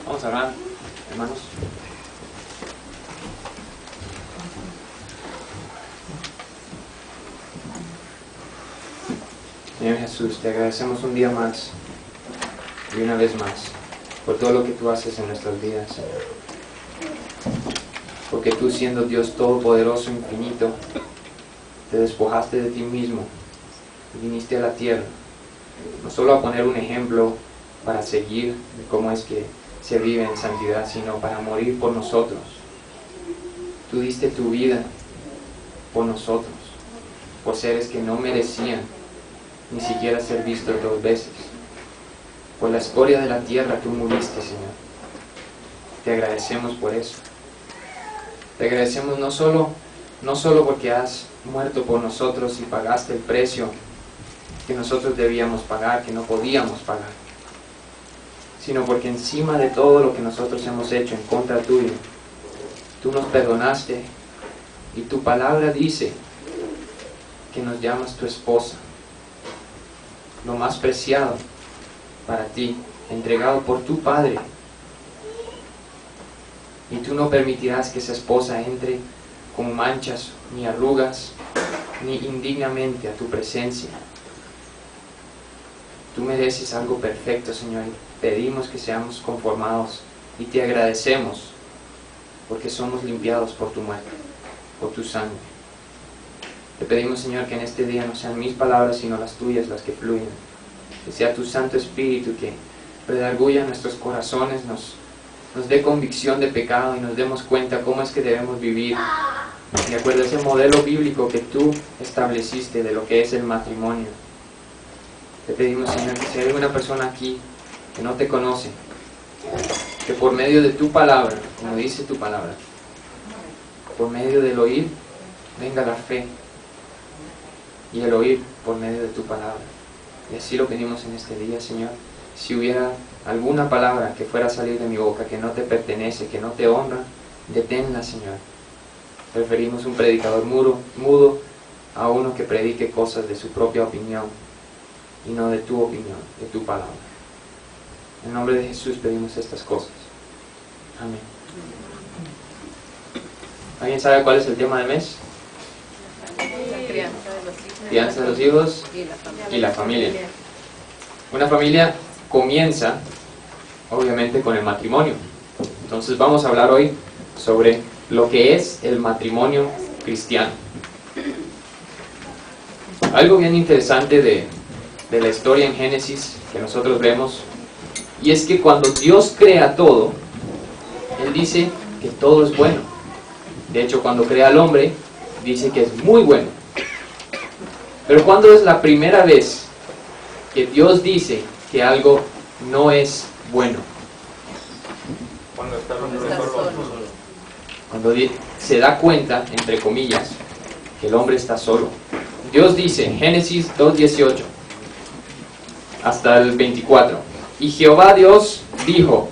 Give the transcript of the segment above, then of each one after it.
Vamos a orar, hermanos. Señor Jesús, te agradecemos un día más y una vez más por todo lo que tú haces en nuestras vidas, Señor. Porque tú, siendo Dios todopoderoso, infinito, te despojaste de ti mismo y viniste a la tierra, no solo a poner un ejemplo para seguir de cómo es que se vive en santidad, sino para morir por nosotros. Tú diste tu vida por nosotros, por seres que no merecían ni siquiera ser vistos 2 veces. Por la escoria de la tierra tú muriste, Señor. Te agradecemos por eso. Te agradecemos no solo porque has muerto por nosotros y pagaste el precio que nosotros debíamos pagar, que no podíamos pagar, sino porque encima de todo lo que nosotros hemos hecho en contra tuyo, tú nos perdonaste y tu palabra dice que nos llamas tu esposa, lo más preciado para ti, entregado por tu Padre. Y tú no permitirás que esa esposa entre con manchas, ni arrugas, ni indignamente a tu presencia. Tú mereces algo perfecto, Señor, y pedimos que seamos conformados y te agradecemos porque somos limpiados por tu muerte, por tu sangre. Te pedimos, Señor, que en este día no sean mis palabras sino las tuyas las que fluyen, que sea tu Santo Espíritu que redarguya nuestros corazones, nos dé convicción de pecado y nos demos cuenta cómo es que debemos vivir de acuerdo a ese modelo bíblico que tú estableciste de lo que es el matrimonio. Te pedimos, Señor, que si hay alguna persona aquí que no te conoce, que por medio de tu palabra, como dice tu palabra, por medio del oír, venga la fe, y el oír por medio de tu palabra. Y así lo pedimos en este día, Señor. Si hubiera alguna palabra que fuera a salir de mi boca que no te pertenece, que no te honra, deténla, Señor. Preferimos un predicador mudo a uno que predique cosas de su propia opinión y no de tu opinión, de tu palabra. En nombre de Jesús pedimos estas cosas. Amén. ¿Alguien sabe cuál es el tema del mes? La crianza de los hijos. Crianza de los hijos y la familia. Una familia comienza, obviamente, con el matrimonio. Entonces vamos a hablar hoy sobre lo que es el matrimonio cristiano. Algo bien interesante de la historia en Génesis que nosotros vemos, y es que cuando Dios crea todo, Él dice que todo es bueno. De hecho, cuando crea al hombre, dice que es muy bueno. Pero ¿cuándo es la primera vez que Dios dice que algo no es bueno? Cuando está solo. Cuando se da cuenta, entre comillas, que el hombre está solo. Dios dice en Génesis 2:18 hasta el 24: y Jehová Dios dijo,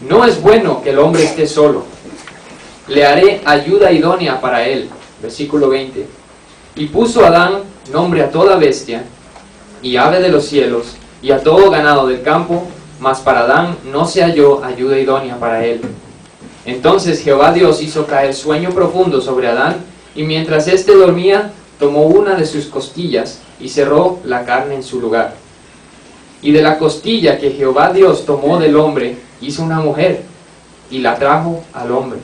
no es bueno que el hombre esté solo, le haré ayuda idónea para él. Versículo 20: y puso Adán nombre a toda bestia y ave de los cielos y a todo ganado del campo, mas para Adán no se halló ayuda idónea para él. Entonces Jehová Dios hizo caer sueño profundo sobre Adán, y mientras éste dormía, tomó una de sus costillas y cerró la carne en su lugar. Y de la costilla que Jehová Dios tomó del hombre, hizo una mujer, y la trajo al hombre.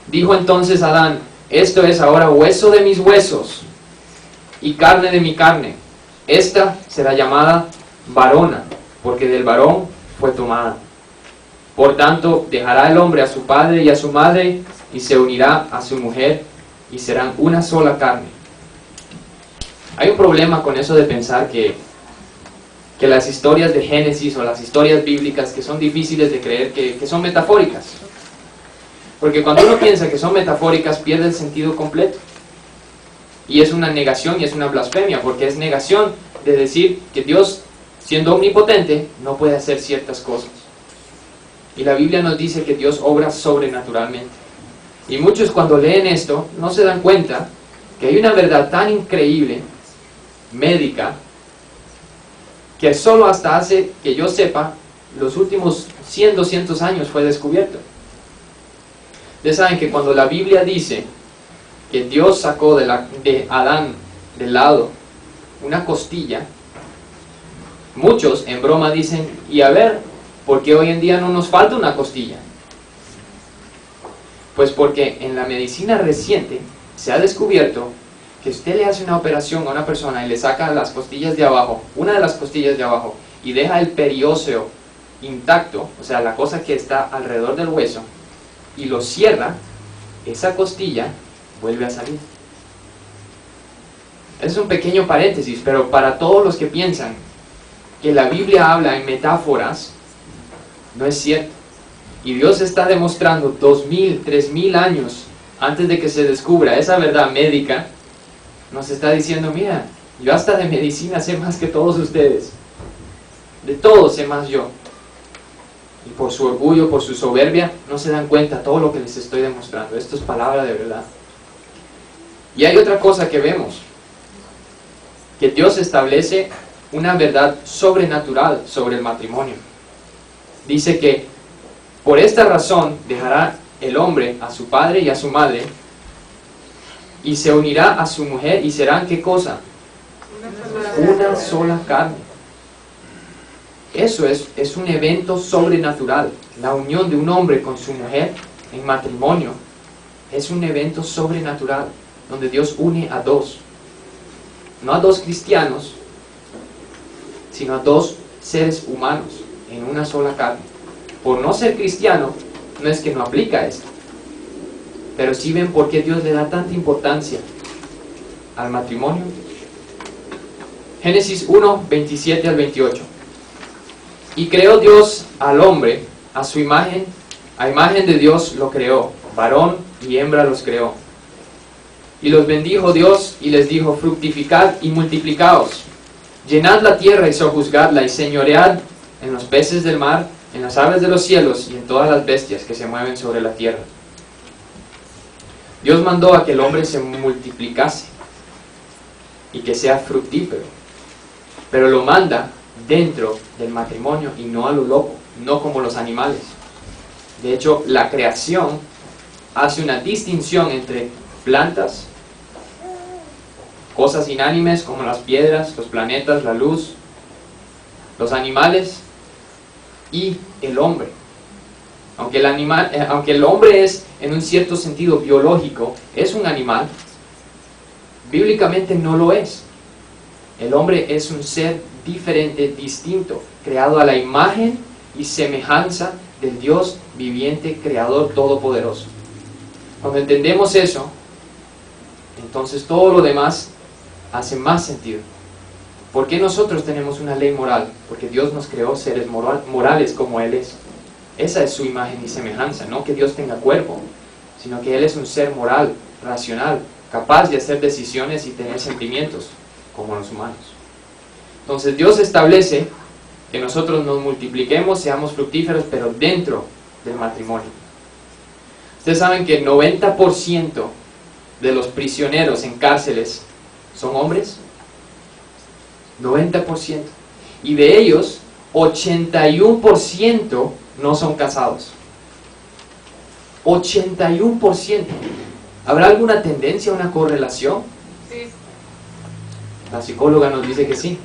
Dijo entonces Adán, esto es ahora hueso de mis huesos, y carne de mi carne. Esta será llamada varona, porque del varón fue tomada. Por tanto, dejará el hombre a su padre y a su madre, y se unirá a su mujer, y serán una sola carne. Hay un problema con eso de pensar que las historias de Génesis o las historias bíblicas que son difíciles de creer que son metafóricas. Porque cuando uno piensa que son metafóricas, pierde el sentido completo. Y es una negación y es una blasfemia, porque es negación de decir que Dios, siendo omnipotente, no puede hacer ciertas cosas. Y la Biblia nos dice que Dios obra sobrenaturalmente. Y muchos cuando leen esto no se dan cuenta que hay una verdad tan increíble, médica, que solo hasta hace que yo sepa los últimos 100, 200 años fue descubierto. Ustedes saben que cuando la Biblia dice que Dios sacó de Adán del lado una costilla, muchos en broma dicen, y a ver, ¿por qué hoy en día no nos falta una costilla? Pues porque en la medicina reciente se ha descubierto que usted le hace una operación a una persona y le saca las costillas de abajo, una de las costillas de abajo, y deja el periósteo intacto, o sea, la cosa que está alrededor del hueso, y lo cierra, esa costilla vuelve a salir. Es un pequeño paréntesis, pero para todos los que piensan que la Biblia habla en metáforas, no es cierto. Y Dios está demostrando 2000, 3000 años antes de que se descubra esa verdad médica, nos está diciendo, mira, yo hasta de medicina sé más que todos ustedes. De todo sé más yo. Y por su orgullo, por su soberbia, no se dan cuenta de todo lo que les estoy demostrando. Esto es palabra de verdad. Y hay otra cosa que vemos, que Dios establece una verdad sobrenatural sobre el matrimonio. Dice que por esta razón dejará el hombre a su padre y a su madre y se unirá a su mujer y serán, ¿qué cosa? Una sola carne. Eso es un evento sobrenatural. La unión de un hombre con su mujer en matrimonio es un evento sobrenatural donde Dios une a dos. No a dos cristianos, sino a dos seres humanos en una sola carne. Por no ser cristiano, no es que no aplica esto, pero sí ven por qué Dios le da tanta importancia al matrimonio. Génesis 1, 27 al 28. Y creó Dios al hombre a su imagen, a imagen de Dios lo creó, varón y hembra los creó. Y los bendijo Dios y les dijo, fructificad y multiplicaos, llenad la tierra y sojuzgadla y señoread en los peces del mar, en las aves de los cielos y en todas las bestias que se mueven sobre la tierra. Dios mandó a que el hombre se multiplicase y que sea fructífero, pero lo manda dentro del matrimonio y no a lo loco, no como los animales. De hecho, la creación hace una distinción entre plantas, cosas inánimes como las piedras, los planetas, la luz, los animales y el hombre. Aunque el hombre es en un cierto sentido biológico, es un animal, bíblicamente no lo es. El hombre es un ser diferente, distinto, creado a la imagen y semejanza del Dios viviente, creador todopoderoso. Cuando entendemos eso, entonces todo lo demás hace más sentido. ¿Por qué nosotros tenemos una ley moral? Porque Dios nos creó seres morales como Él es. Esa es su imagen y semejanza, no que Dios tenga cuerpo, sino que Él es un ser moral, racional, capaz de hacer decisiones y tener sentimientos como los humanos. Entonces Dios establece que nosotros nos multipliquemos, seamos fructíferos, pero dentro del matrimonio. Ustedes saben que el 90% de los prisioneros en cárceles son hombres. 90%. Y de ellos, 81% no son casados. 81%. ¿Habrá alguna tendencia, una correlación? Sí. La psicóloga nos dice que sí.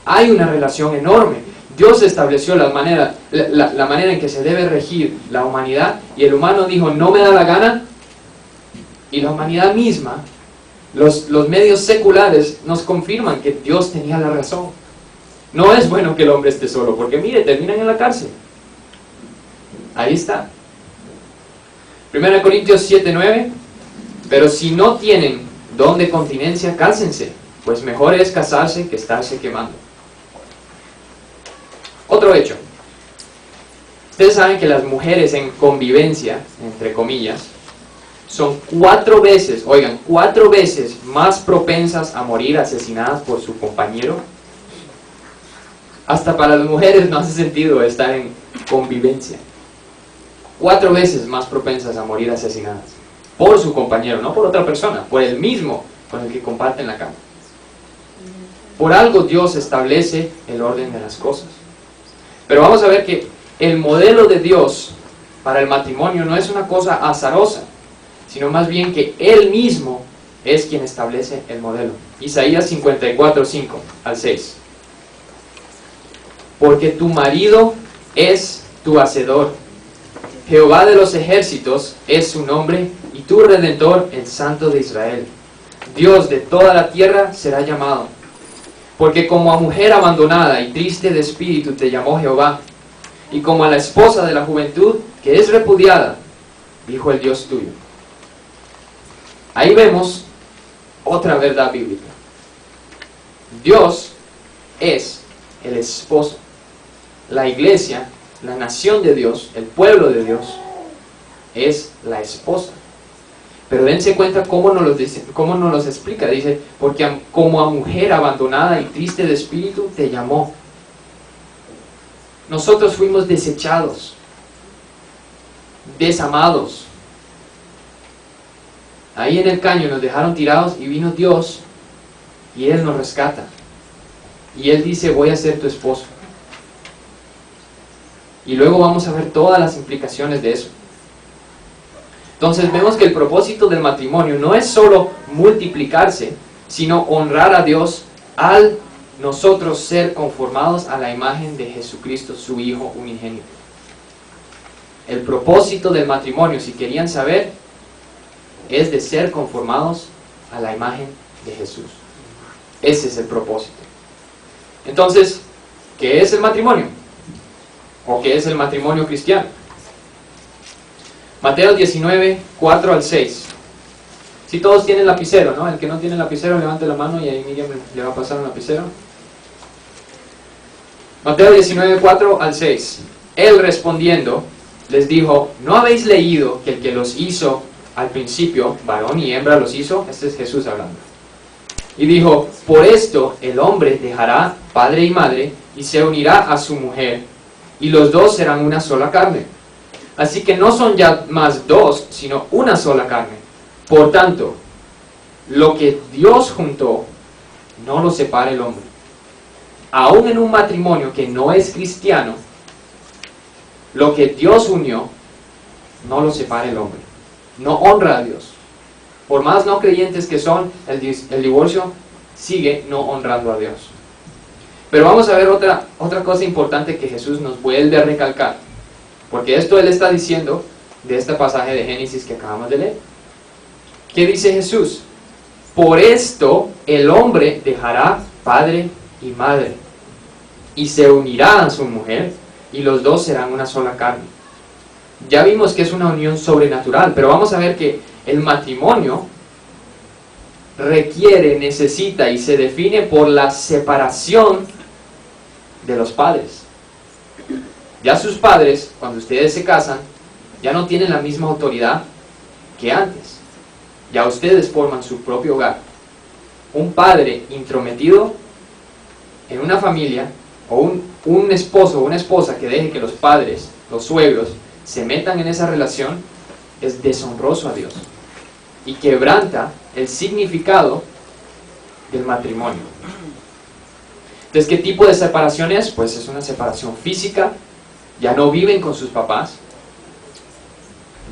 Hay una relación enorme. Dios estableció la manera en que se debe regir la humanidad y el humano dijo, no me da la gana, y la humanidad misma, los medios seculares nos confirman que Dios tenía la razón. No es bueno que el hombre esté solo, porque mire, terminan en la cárcel. Ahí está. 1 Corintios 7:9. Pero si no tienen don de continencia, cásense, pues mejor es casarse que estarse quemando. Otro hecho. Ustedes saben que las mujeres en convivencia, entre comillas, son 4 veces, oigan, 4 veces más propensas a morir asesinadas por su compañero. Hasta para las mujeres no hace sentido estar en convivencia. 4 veces más propensas a morir asesinadas por su compañero, no por otra persona, por el mismo con el que comparten la cama. Por algo Dios establece el orden de las cosas. Pero vamos a ver que el modelo de Dios para el matrimonio no es una cosa azarosa, sino más bien que Él mismo es quien establece el modelo. Isaías 54, 5 al 6. Porque tu marido es tu hacedor, Jehová de los ejércitos es su nombre, y tu Redentor, el Santo de Israel. Dios de toda la tierra será llamado. Porque como a mujer abandonada y triste de espíritu te llamó Jehová, y como a la esposa de la juventud que es repudiada, dijo el Dios tuyo. Ahí vemos otra verdad bíblica. Dios es el esposo. La iglesia, la nación de Dios, el pueblo de Dios, es la esposa. Pero dense cuenta cómo nos los explica. Dice, porque como a mujer abandonada y triste de espíritu te llamó. Nosotros fuimos desechados, desamados. Ahí en el caño nos dejaron tirados y vino Dios y Él nos rescata. Y Él dice, voy a ser tu esposo. Y luego vamos a ver todas las implicaciones de eso. Entonces vemos que el propósito del matrimonio no es solo multiplicarse, sino honrar a Dios al nosotros ser conformados a la imagen de Jesucristo, su Hijo unigénito. El propósito del matrimonio, si querían saber, es de ser conformados a la imagen de Jesús. Ese es el propósito. Entonces, ¿qué es el matrimonio? ¿O qué es el matrimonio cristiano? Mateo 19, 4 al 6. Si todos tienen lapicero, ¿no? El que no tiene lapicero, levante la mano y ahí Miriam le va a pasar un lapicero. Mateo 19, 4 al 6. Él respondiendo, les dijo, ¿no habéis leído que el que los hizo al principio, varón y hembra los hizo? Este es Jesús hablando. Y dijo, por esto el hombre dejará padre y madre y se unirá a su mujer, y los dos serán una sola carne. Así que no son ya más dos, sino una sola carne. Por tanto, lo que Dios juntó, no lo separe el hombre. Aún en un matrimonio que no es cristiano, lo que Dios unió, no lo separe el hombre. No honra a Dios. Por más no creyentes que son, el divorcio sigue no honrando a Dios. Pero vamos a ver otra cosa importante que Jesús nos vuelve a recalcar. Porque esto Él está diciendo de este pasaje de Génesis que acabamos de leer. ¿Qué dice Jesús? Por esto el hombre dejará padre y madre, y se unirá a su mujer, y los dos serán una sola carne. Ya vimos que es una unión sobrenatural, pero vamos a ver que el matrimonio requiere, necesita y se define por la separación de los padres. Ya sus padres, cuando ustedes se casan, ya no tienen la misma autoridad que antes. Ya ustedes forman su propio hogar. Un padre intrometido en una familia, o un esposo o una esposa que deje que los padres, los suegros, se metan en esa relación, es deshonroso a Dios y quebranta el significado del matrimonio. Entonces, ¿qué tipo de separación es? Pues es una separación física. Ya no viven con sus papás.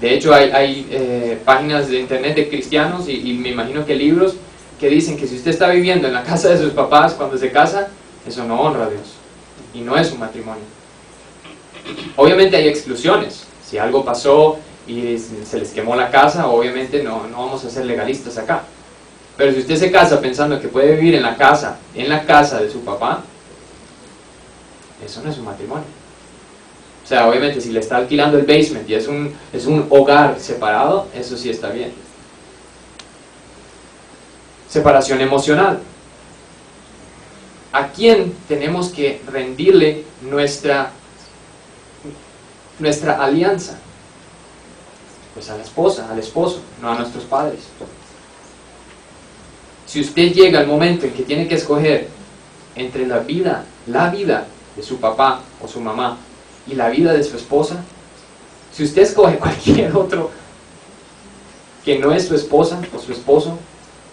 De hecho, hay páginas de internet de cristianos y me imagino que libros que dicen que si usted está viviendo en la casa de sus papás cuando se casa, eso no honra a Dios y no es un matrimonio. Obviamente hay exclusiones. Si algo pasó y se les quemó la casa, obviamente no vamos a ser legalistas acá. Pero si usted se casa pensando que puede vivir en la casa de su papá, eso no es un matrimonio. O sea, obviamente si le está alquilando el basement y es un hogar separado, eso sí está bien. Separación emocional. ¿A quién tenemos que rendirle nuestra alianza? Pues a la esposa, al esposo, no a nuestros padres. Si usted llega al momento en que tiene que escoger entre la vida de su papá o su mamá y la vida de su esposa, si usted escoge cualquier otro que no es su esposa o su esposo,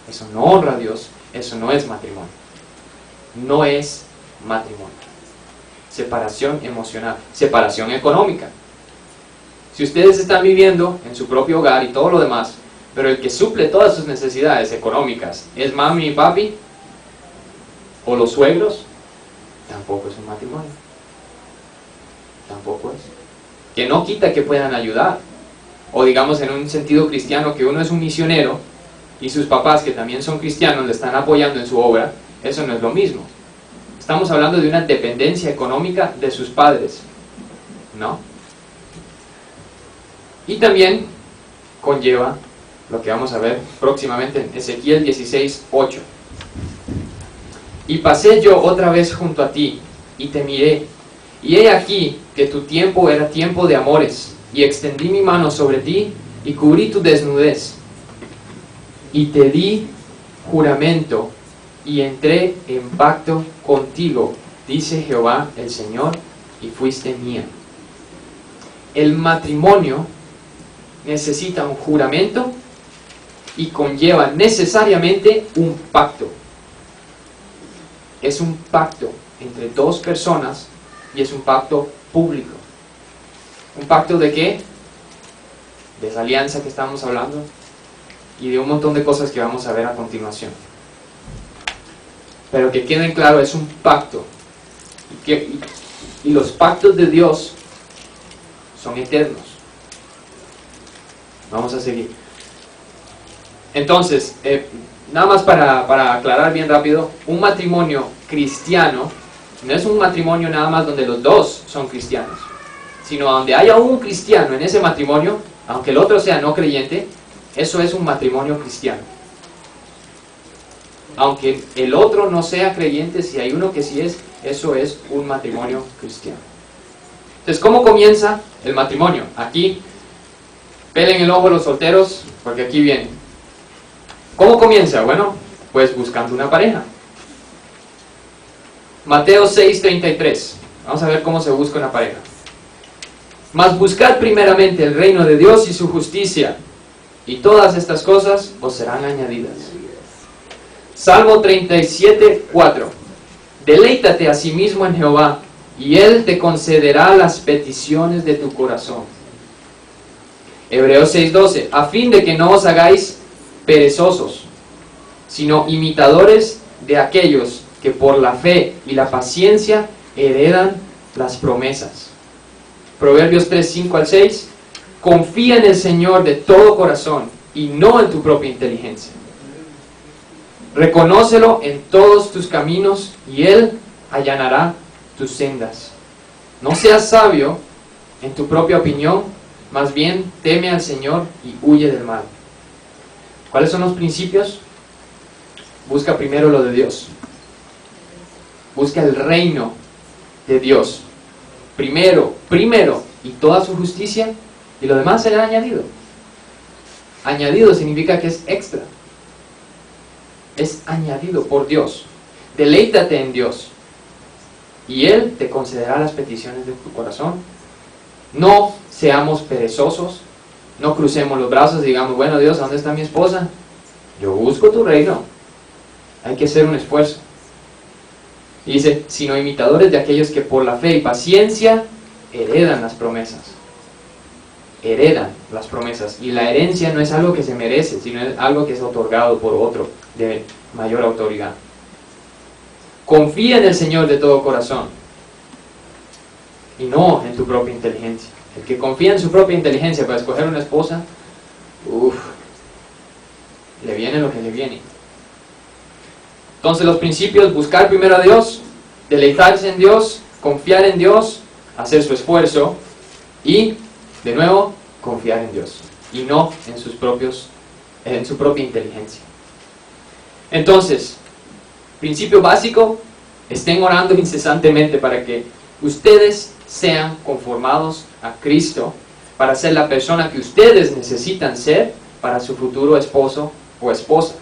eso no honra a Dios, eso no es matrimonio. No es matrimonio. separación emocional, separación económica. Si ustedes están viviendo en su propio hogar y todo lo demás, pero el que suple todas sus necesidades económicas es mami y papi, o los suegros, tampoco es un matrimonio. Tampoco es. Que no quita que puedan ayudar. O digamos en un sentido cristiano que uno es un misionero y sus papás que también son cristianos le están apoyando en su obra, eso no es lo mismo. Estamos hablando de una dependencia económica de sus padres, ¿no? Y también conlleva lo que vamos a ver próximamente en Ezequiel 16:8. Y pasé yo otra vez junto a ti, y te miré, y he aquí que tu tiempo era tiempo de amores, y extendí mi mano sobre ti, y cubrí tu desnudez, y te di juramento, y entré en pacto contigo, dice Jehová el Señor, y fuiste mía. El matrimonio necesita un juramento y conlleva necesariamente un pacto. Es un pacto entre dos personas y es un pacto público. ¿Un pacto de qué? De esa alianza que estamos hablando y de un montón de cosas que vamos a ver a continuación. Pero que queden claro, es un pacto. Y los pactos de Dios son eternos. Vamos a seguir. Entonces, nada más para aclarar bien rápido, un matrimonio cristiano no es un matrimonio nada más donde los dos son cristianos, sino donde haya un cristiano en ese matrimonio, aunque el otro sea no creyente, eso es un matrimonio cristiano. Aunque el otro no sea creyente, si hay uno que sí es, eso es un matrimonio cristiano. Entonces, ¿cómo comienza el matrimonio? Aquí, pelen el ojo los solteros, porque aquí viene. ¿Cómo comienza? Bueno, pues buscando una pareja. Mateo 6:33. Vamos a ver cómo se busca una pareja. Mas buscad primeramente el reino de Dios y su justicia, y todas estas cosas os serán añadidas. Salmo 37:4. Deleítate a sí mismo en Jehová, y Él te concederá las peticiones de tu corazón. Hebreos 6:12. A fin de que no os hagáis perezosos, sino imitadores de aquellos que por la fe y la paciencia heredan las promesas. Proverbios 3:5-6. Confía en el Señor de todo corazón y no en tu propia inteligencia. Reconócelo en todos tus caminos y Él allanará tus sendas. No seas sabio en tu propia opinión, más bien teme al Señor y huye del mal. ¿Cuáles son los principios? Busca primero lo de Dios. Busca el reino de Dios. Primero, y toda su justicia, y lo demás será añadido. Añadido significa que es extra. Es añadido por Dios. Deleítate en Dios, y Él te concederá las peticiones de tu corazón. No seamos perezosos. No crucemos los brazos y digamos, bueno Dios, ¿dónde está mi esposa? Yo busco tu reino. Hay que hacer un esfuerzo. Y dice, sino imitadores de aquellos que por la fe y paciencia heredan las promesas. Heredan las promesas. Y la herencia no es algo que se merece, sino es algo que es otorgado por otro de mayor autoridad. Confía en el Señor de todo corazón y no en tu propia inteligencia. El que confía en su propia inteligencia para escoger una esposa, le viene lo que le viene. Entonces los principios: buscar primero a Dios, deleitarse en Dios, confiar en Dios, hacer su esfuerzo y, de nuevo, confiar en Dios y no en su propia inteligencia. Entonces, principio básico: estén orando incesantemente para que ustedes sean conformados a Cristo, para ser la persona que ustedes necesitan ser para su futuro esposo o esposa,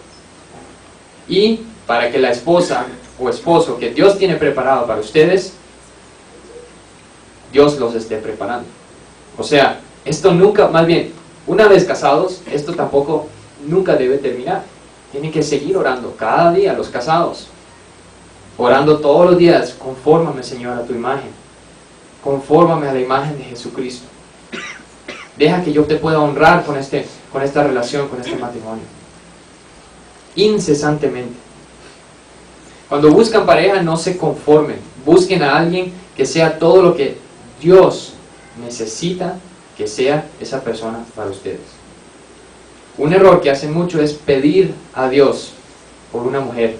y para que la esposa o esposo que Dios tiene preparado para ustedes, Dios los esté preparando. O sea, esto nunca, más bien, una vez casados, esto tampoco nunca debe terminar. Tienen que seguir orando cada día los casados. orando todos los días: confórmame, Señor, a tu imagen, confórmame a la imagen de Jesucristo. Deja que yo te pueda honrar con esta relación, con este matrimonio. Incesantemente. Cuando buscan pareja, no se conformen. Busquen a alguien que sea todo lo que Dios necesita que sea esa persona para ustedes. Un error que hacen mucho es pedir a Dios por una mujer,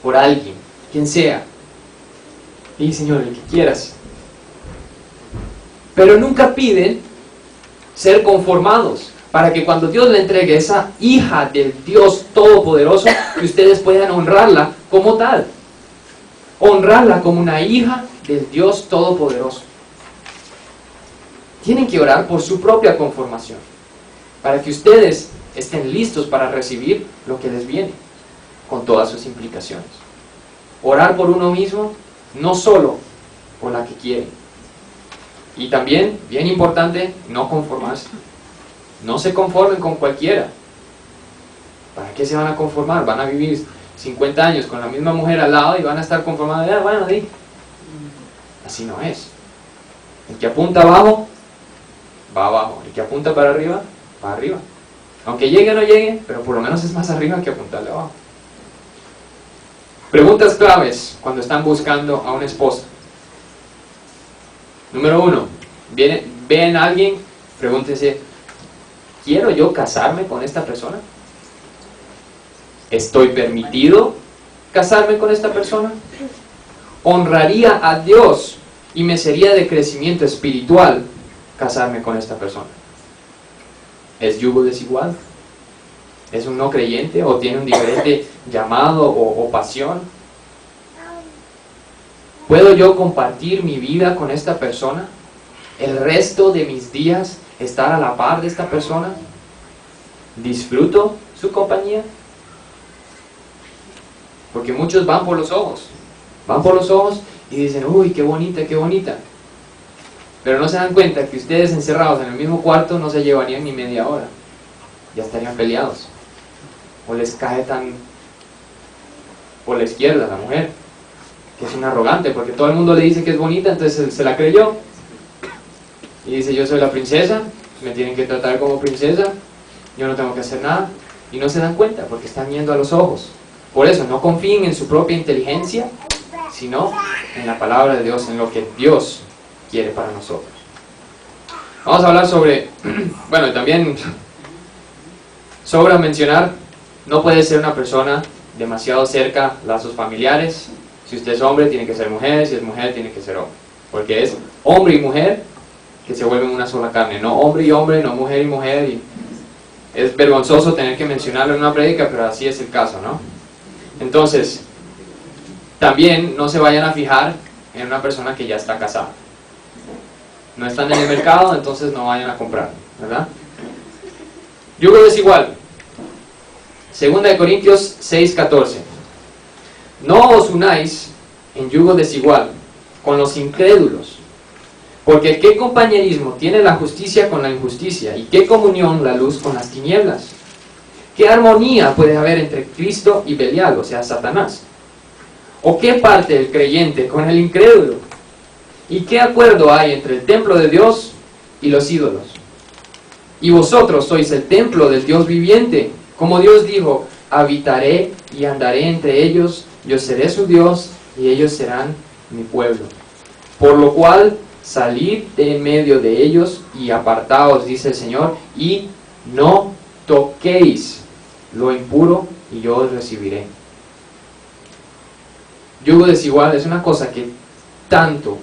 por alguien, quien sea. Y Señor, el que quieras. Pero nunca piden ser conformados, para que cuando Dios le entregue esa hija del Dios Todopoderoso, que ustedes puedan honrarla como tal. Honrarla como una hija del Dios Todopoderoso. Tienen que orar por su propia conformación, para que ustedes estén listos para recibir lo que les viene, con todas sus implicaciones. Orar por uno mismo, no solo por la que quieren. Y también, bien importante, no conformarse. No se conformen con cualquiera. ¿Para qué se van a conformar? Van a vivir 50 años con la misma mujer al lado y van a estar conformados. Bueno, sí. Así no es. El que apunta abajo, va abajo. El que apunta para arriba, va arriba. Aunque llegue o no llegue, pero por lo menos es más arriba que apuntarle abajo. Preguntas claves cuando están buscando a una esposa. Número 1, ven a alguien, pregúntense: ¿quiero yo casarme con esta persona? ¿Estoy permitido casarme con esta persona? ¿Honraría a Dios y me sería de crecimiento espiritual casarme con esta persona? ¿Es yugo desigual? ¿Es un no creyente o tiene un diferente llamado o pasión? ¿Puedo yo compartir mi vida con esta persona? ¿El resto de mis días estar a la par de esta persona? ¿Disfruto su compañía? Porque muchos van por los ojos. Van por los ojos y dicen: uy, qué bonita, qué bonita. Pero no se dan cuenta que ustedes encerrados en el mismo cuarto no se llevarían ni media hora. Ya estarían peleados. O les cae tan por la izquierda la mujer, que es una arrogante, porque todo el mundo le dice que es bonita, entonces se la creyó. Y dice: yo soy la princesa, me tienen que tratar como princesa, yo no tengo que hacer nada. Y no se dan cuenta, porque están yendo a los ojos. Por eso, no confíen en su propia inteligencia, sino en la palabra de Dios, en lo que Dios quiere para nosotros. Vamos a hablar sobre, bueno, también sobra mencionar, no puede ser una persona demasiado cerca, lazos familiares. Si usted es hombre, tiene que ser mujer; si es mujer, tiene que ser hombre. Porque es hombre y mujer que se vuelven una sola carne, no hombre y hombre, no mujer y mujer. Y es vergonzoso tener que mencionarlo en una prédica, pero así es el caso, ¿no? Entonces, también no se vayan a fijar en una persona que ya está casada. No están en el mercado, entonces no vayan a comprar, ¿verdad? Yugo desigual. 2 Corintios 6:14. No os unáis en yugo desigual con los incrédulos, porque ¿qué compañerismo tiene la justicia con la injusticia? ¿Y qué comunión la luz con las tinieblas? ¿Qué armonía puede haber entre Cristo y Belial, o sea, Satanás? ¿O qué parte el creyente con el incrédulo? ¿Y qué acuerdo hay entre el templo de Dios y los ídolos? Y vosotros sois el templo del Dios viviente. Como Dios dijo: habitaré y andaré entre ellos, yo seré su Dios y ellos serán mi pueblo. Por lo cual, salid de en medio de ellos y apartaos, dice el Señor, y no toquéis lo impuro, y yo os recibiré. Yugo desigual es una cosa que tanto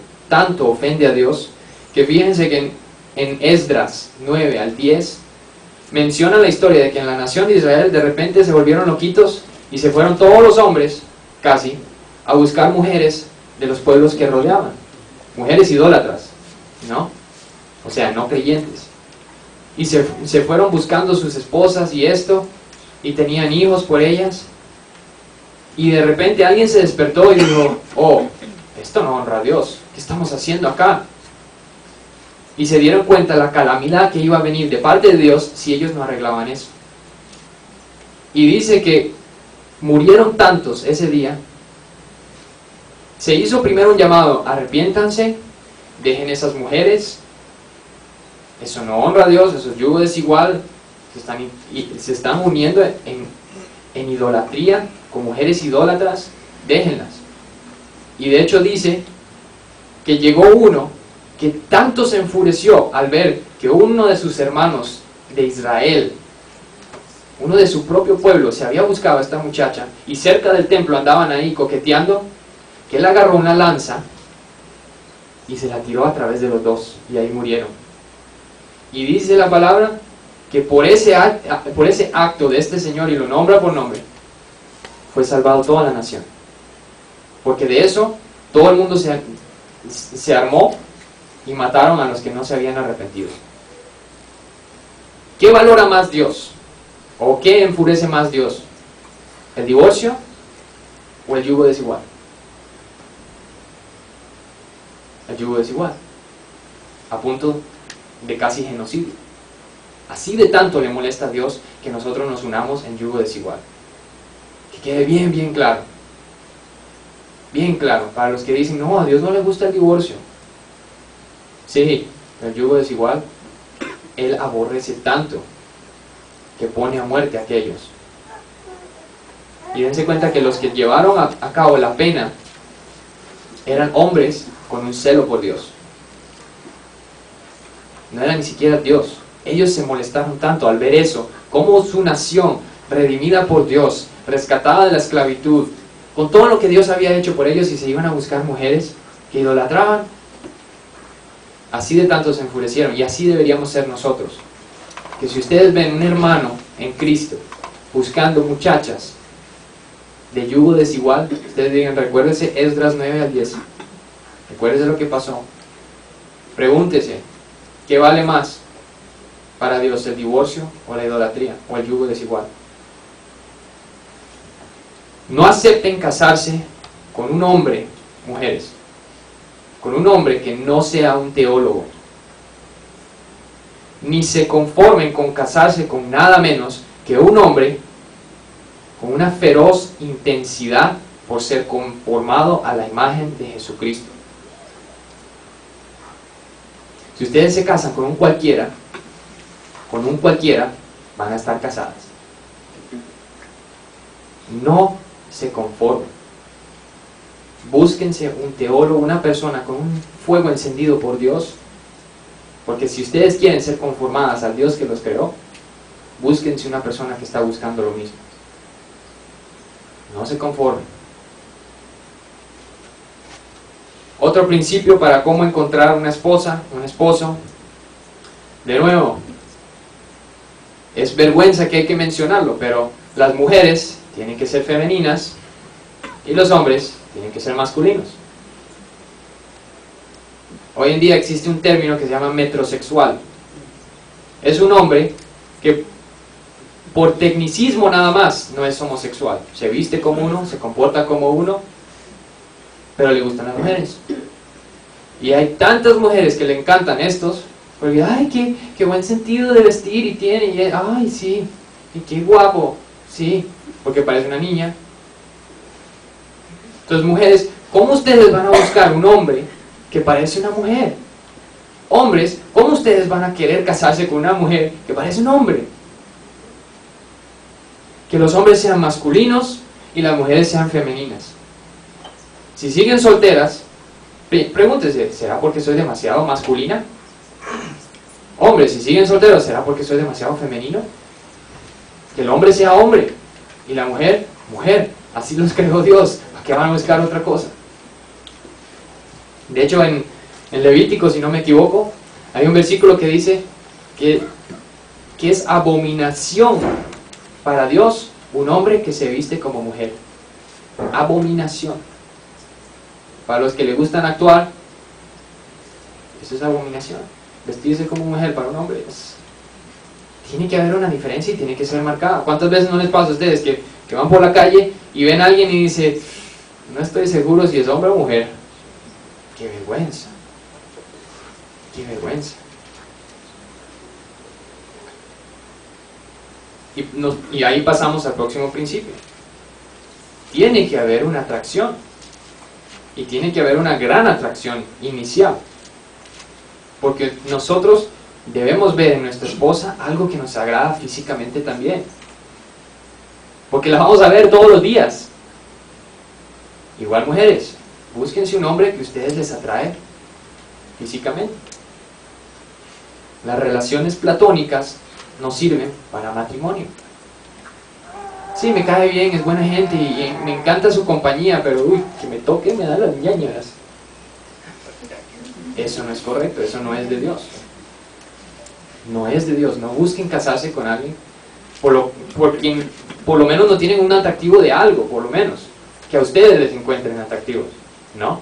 ofende a Dios, que fíjense que en Esdras 9 al 10 menciona la historia de que en la nación de Israel de repente se volvieron loquitos y se fueron todos los hombres, casi, a buscar mujeres de los pueblos que rodeaban, mujeres idólatras, ¿no? O sea, no creyentes. Y se fueron buscando sus esposas y esto, y tenían hijos por ellas, y de repente alguien se despertó y dijo: oh, esto no honra a Dios, ¿qué estamos haciendo acá? Y se dieron cuenta la calamidad que iba a venir de parte de Dios si ellos no arreglaban eso. Y dice que murieron tantos ese día Se hizo primero un llamado: arrepiéntanse, dejen esas mujeres, eso no honra a Dios, eso es yugo desigual, se están uniendo en idolatría, con mujeres idólatras, déjenlas. Y de hecho dice que llegó uno que tanto se enfureció al ver que uno de sus hermanos de Israel, uno de su propio pueblo, se había buscado a esta muchacha y cerca del templo andaban ahí coqueteando, que él agarró una lanza y se la tiró a través de los dos y ahí murieron. Y dice la palabra que por ese acto de este señor, y lo nombra por nombre, fue salvado toda la nación. Porque de eso todo el mundo se armó y mataron a los que no se habían arrepentido. ¿Qué valora más Dios? ¿O qué enfurece más Dios? ¿El divorcio o el yugo desigual? El yugo desigual, a punto de casi genocidio. Así de tanto le molesta a Dios que nosotros nos unamos en yugo desigual. Que quede bien, bien claro. Bien claro, para los que dicen, no, a Dios no le gusta el divorcio. Sí, el yugo desigual, Él aborrece tanto que pone a muerte a aquellos. Y dense cuenta que los que llevaron a cabo la pena eran hombres con un celo por Dios. No era ni siquiera Dios. Ellos se molestaron tanto al ver eso, como su nación, redimida por Dios, rescatada de la esclavitud, con todo lo que Dios había hecho por ellos, y se iban a buscar mujeres que idolatraban. Así de tanto se enfurecieron, y así deberíamos ser nosotros. Que si ustedes ven un hermano en Cristo buscando muchachas de yugo desigual, ustedes digan, recuérdese Esdras 9 al 10. Recuérdese lo que pasó. Pregúntese, ¿qué vale más para Dios, el divorcio o la idolatría o el yugo desigual? No acepten casarse con un hombre, mujeres, con un hombre que no sea un teólogo. Ni se conformen con casarse con nada menos que un hombre con una feroz intensidad por ser conformado a la imagen de Jesucristo. Si ustedes se casan con un cualquiera, van a estar casadas. No se conformen. Búsquense un teólogo, una persona con un fuego encendido por Dios, porque si ustedes quieren ser conformadas al Dios que los creó, búsquense una persona que está buscando lo mismo. No se conformen. Otro principio para cómo encontrar una esposa, un esposo, de nuevo, es vergüenza que hay que mencionarlo, pero las mujeres tienen que ser femeninas y los hombres tienen que ser masculinos. Hoy en día existe un término que se llama metrosexual. Es un hombre que por tecnicismo nada más no es homosexual. Se viste como uno, se comporta como uno, pero le gustan las mujeres. Y hay tantas mujeres que le encantan estos, porque ay, qué buen sentido de vestir y tiene, y ay, sí, y qué guapo, sí, porque parece una niña. Entonces, mujeres, ¿cómo ustedes van a buscar un hombre que parece una mujer? Hombres, ¿cómo ustedes van a querer casarse con una mujer que parece un hombre? Que los hombres sean masculinos y las mujeres sean femeninas. Si siguen solteras, pregúntese, ¿será porque soy demasiado masculina? Hombres, si siguen solteros, ¿será porque soy demasiado femenino? Que el hombre sea hombre y la mujer, mujer. Así los creó Dios. ¿Para qué van a buscar otra cosa? De hecho, en Levítico, si no me equivoco, hay un versículo que dice que es abominación para Dios un hombre que se viste como mujer. Abominación. Para los que le gustan actuar, eso es abominación. Vestirse como mujer para un hombre tiene que haber una diferencia y tiene que ser marcada. ¿Cuántas veces no les pasa a ustedes que van por la calle y ven a alguien y dice, no estoy seguro si es hombre o mujer? ¡Qué vergüenza! ¡Qué vergüenza! Y ahí pasamos al próximo principio. Tiene que haber una atracción. Y tiene que haber una gran atracción inicial. Porque nosotros debemos ver en nuestra esposa algo que nos agrada físicamente también. Porque la vamos a ver todos los días. Igual mujeres, búsquense un hombre que a ustedes les atrae físicamente. Las relaciones platónicas no sirven para matrimonio. Sí, me cae bien, es buena gente y me encanta su compañía, pero uy, que me toque me da las ñañaras. Eso no es correcto, eso no es de Dios. No es de Dios. No busquen casarse con alguien por quien por lo menos no tienen un atractivo de algo, por lo menos, que a ustedes les encuentren atractivos, ¿no?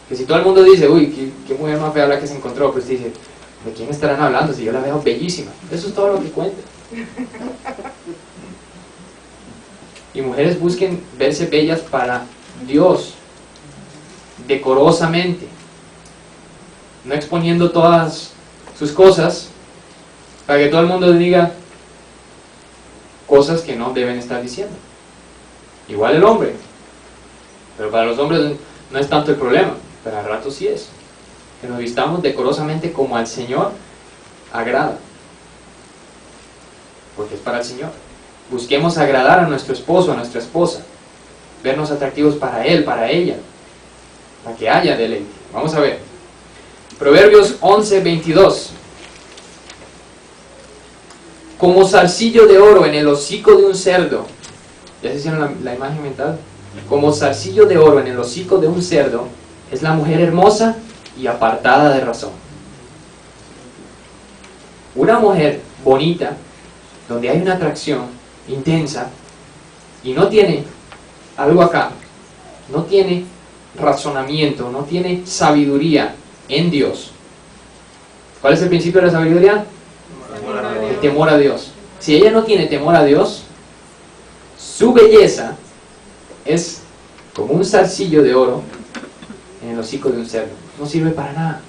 Que si todo el mundo dice, uy, qué mujer más fea la que se encontró, pues dice, ¿de quién estarán hablando? Si yo la veo bellísima. Eso es todo lo que cuenta. Y mujeres busquen verse bellas para Dios, decorosamente, no exponiendo todas sus cosas, para que todo el mundo diga cosas que no deben estar diciendo. Igual el hombre, pero para los hombres no es tanto el problema, pero al rato sí es. Que nos vistamos decorosamente como al Señor agrada, porque es para el Señor. Busquemos agradar a nuestro esposo, a nuestra esposa, vernos atractivos para él, para ella, para que haya deleite. Vamos a ver. Proverbios 11:22. Como zarcillo de oro en el hocico de un cerdo. ¿Ya se hicieron la imagen mental? Como zarcillo de oro en el hocico de un cerdo es la mujer hermosa y apartada de razón. Una mujer bonita, donde hay una atracción intensa y no tiene algo acá, no tiene razonamiento, no tiene sabiduría en Dios. ¿Cuál es el principio de la sabiduría? El temor a Dios. Si ella no tiene temor a Dios, su belleza es como un zarcillo de oro en el hocico de un cerdo. No sirve para nada.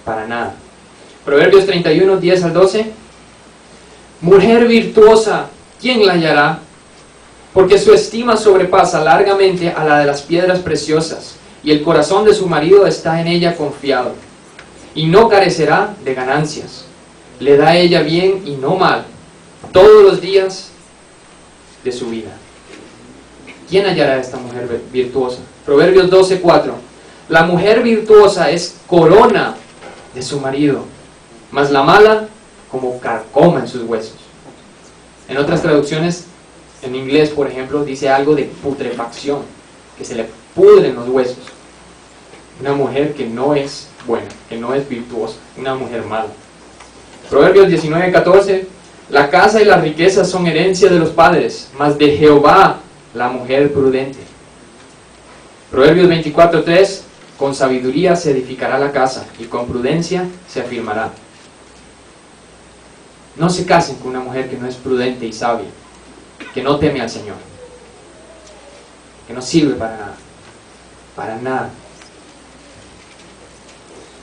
Para nada. Proverbios 31, 10 al 12. Mujer virtuosa, ¿quién la hallará? Porque su estima sobrepasa largamente a la de las piedras preciosas, y el corazón de su marido está en ella confiado, y no carecerá de ganancias. Le da a ella bien y no mal, todos los días de su vida. ¿Quién hallará a esta mujer virtuosa? Proverbios 12, 4. La mujer virtuosa es corona de su marido, mas la mala como carcoma en sus huesos. En otras traducciones, en inglés por ejemplo, dice algo de putrefacción, que se le pudren los huesos. Una mujer que no es buena, que no es virtuosa, una mujer mala. Proverbios 19, 14. La casa y las riquezas son herencia de los padres, mas de Jehová la mujer prudente. Proverbios 24, 3. Con sabiduría se edificará la casa, y con prudencia se afirmará. No se casen con una mujer que no es prudente y sabia, que no teme al Señor, que no sirve para nada, para nada.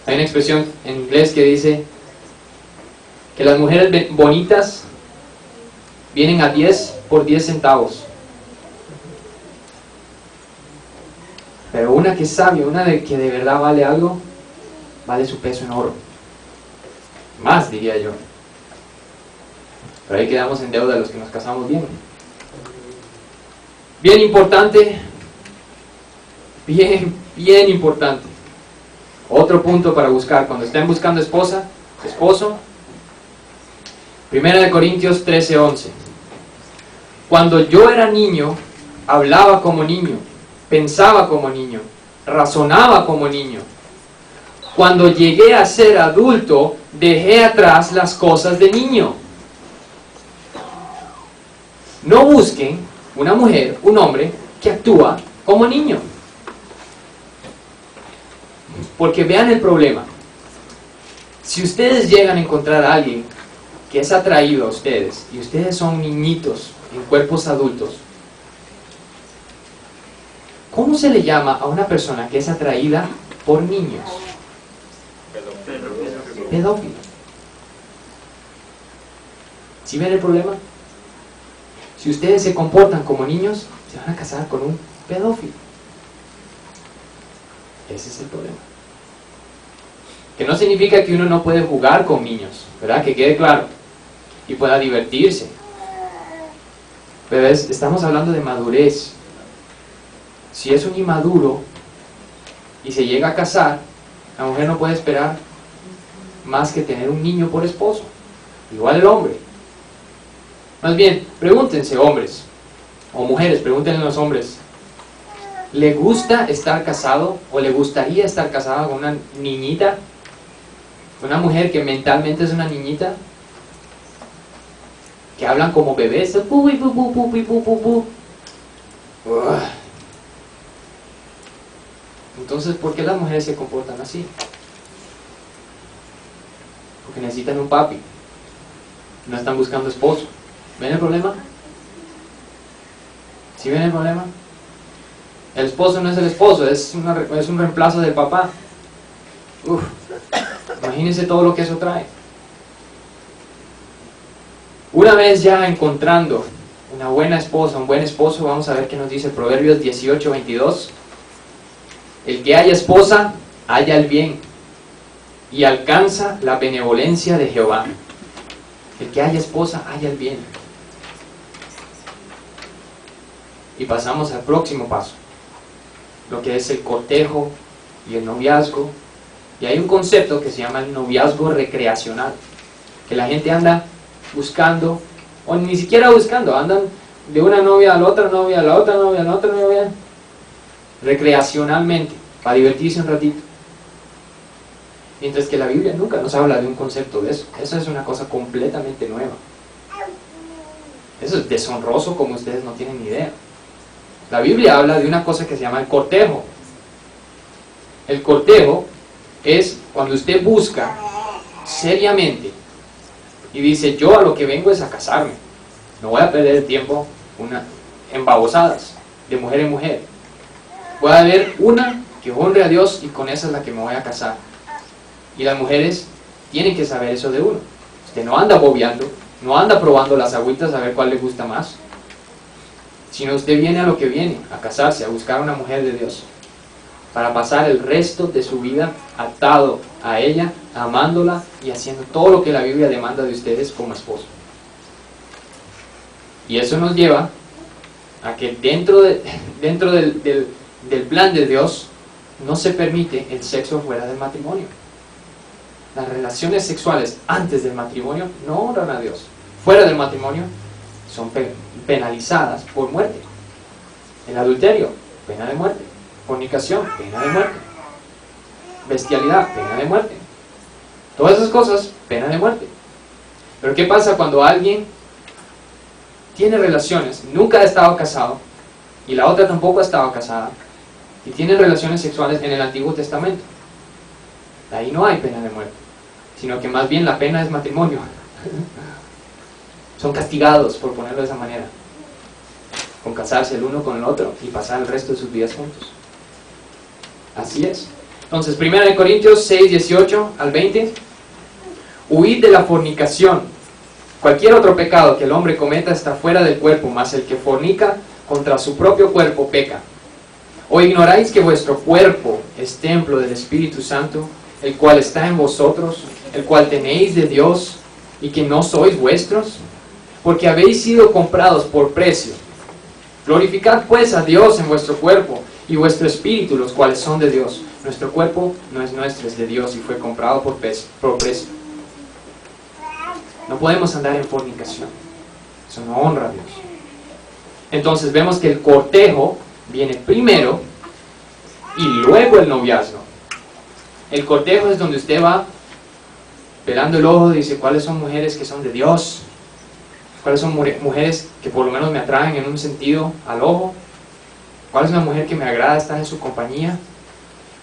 Hay una expresión en inglés que dice que las mujeres bonitas vienen a 10 por 10 centavos. Pero una que es sabia, una que de verdad vale algo, vale su peso en oro. Más, diría yo. Pero ahí quedamos en deuda los que nos casamos bien. Bien importante, bien importante. Otro punto para buscar, cuando estén buscando esposo. 1 Corintios 13:11. Cuando yo era niño, hablaba como niño, pensaba como niño, razonaba como niño. Cuando llegué a ser adulto, dejé atrás las cosas de niño. No busquen una mujer, un hombre que actúa como niño. Porque vean el problema. Si ustedes llegan a encontrar a alguien que es atraído a ustedes y ustedes son niñitos en cuerpos adultos, ¿cómo se le llama a una persona que es atraída por niños? Pedófilo. ¿Sí ven el problema? Si ustedes se comportan como niños, se van a casar con un pedófilo. Ese es el problema. Que no significa que uno no puede jugar con niños, ¿verdad? Que quede claro. Y pueda divertirse. Pero estamos hablando de madurez. Si es un inmaduro y se llega a casar, la mujer no puede esperar más que tener un niño por esposo. Igual el hombre. Más bien, pregúntense, hombres o mujeres, pregúntenle a los hombres, ¿le gusta estar casado o le gustaría estar casado con una niñita? Una mujer que mentalmente es una niñita, que hablan como bebés. Entonces, ¿por qué las mujeres se comportan así? Porque necesitan un papi. No están buscando esposo. ¿Ven el problema? ¿Sí ven el problema? El esposo no es el esposo, es un reemplazo del papá. Uf, imagínense todo lo que eso trae. Una vez ya encontrando una buena esposa, un buen esposo, vamos a ver qué nos dice Proverbios 18:22. El que haya esposa, halla el bien y alcanza la benevolencia de Jehová. El que haya esposa, halla el bien. Y pasamos al próximo paso, lo que es el cortejo y el noviazgo. Y hay un concepto que se llama el noviazgo recreacional, que la gente anda buscando, o ni siquiera buscando, andan de una novia a la otra novia, a la otra novia, a la otra novia, recreacionalmente, para divertirse un ratito. Mientras que la Biblia nunca nos habla de un concepto de eso. Eso es una cosa completamente nueva. Eso es deshonroso como ustedes no tienen ni idea. La Biblia habla de una cosa que se llama el cortejo. El cortejo es cuando usted busca seriamente y dice, yo a lo que vengo es a casarme. No voy a perder el tiempo en babosadas, de mujer en mujer. Voy a ver una que honre a Dios y con esa es la que me voy a casar. Y las mujeres tienen que saber eso de uno. Usted no anda bobeando, no anda probando las agüitas a ver cuál le gusta más, sino usted viene a lo que viene, a casarse, a buscar una mujer de Dios, para pasar el resto de su vida atado a ella, amándola y haciendo todo lo que la Biblia demanda de ustedes como esposo. Y eso nos lleva a que dentro del plan de Dios no se permite el sexo fuera del matrimonio. Las relaciones sexuales antes del matrimonio no honran a Dios. Fuera del matrimonio son penalizadas por muerte. El adulterio, pena de muerte. Fornicación, pena de muerte. Bestialidad, pena de muerte. Todas esas cosas, pena de muerte. Pero ¿qué pasa cuando alguien tiene relaciones, nunca ha estado casado, y la otra tampoco ha estado casada, y tienen relaciones sexuales en el Antiguo Testamento? Ahí no hay pena de muerte, sino que más bien la pena es matrimonio. Son castigados, por ponerlo de esa manera, con casarse el uno con el otro y pasar el resto de sus vidas juntos. Así es. Entonces, 1 Corintios 6, 18 al 20. Huid de la fornicación. Cualquier otro pecado que el hombre cometa está fuera del cuerpo, mas el que fornica contra su propio cuerpo peca. ¿O ignoráis que vuestro cuerpo es templo del Espíritu Santo, el cual está en vosotros, el cual tenéis de Dios, y que no sois vuestros? Porque habéis sido comprados por precio. Glorificad pues a Dios en vuestro cuerpo y vuestro espíritu, los cuales son de Dios. Nuestro cuerpo no es nuestro, es de Dios y fue comprado por precio. No podemos andar en fornicación. Eso no honra a Dios. Entonces vemos que el cortejo viene primero y luego el noviazgo. El cortejo es donde usted va pelando el ojo y dice cuáles son mujeres que son de Dios, cuáles son mujeres que por lo menos me atraen en un sentido al ojo, cuál es una mujer que me agrada estar en su compañía.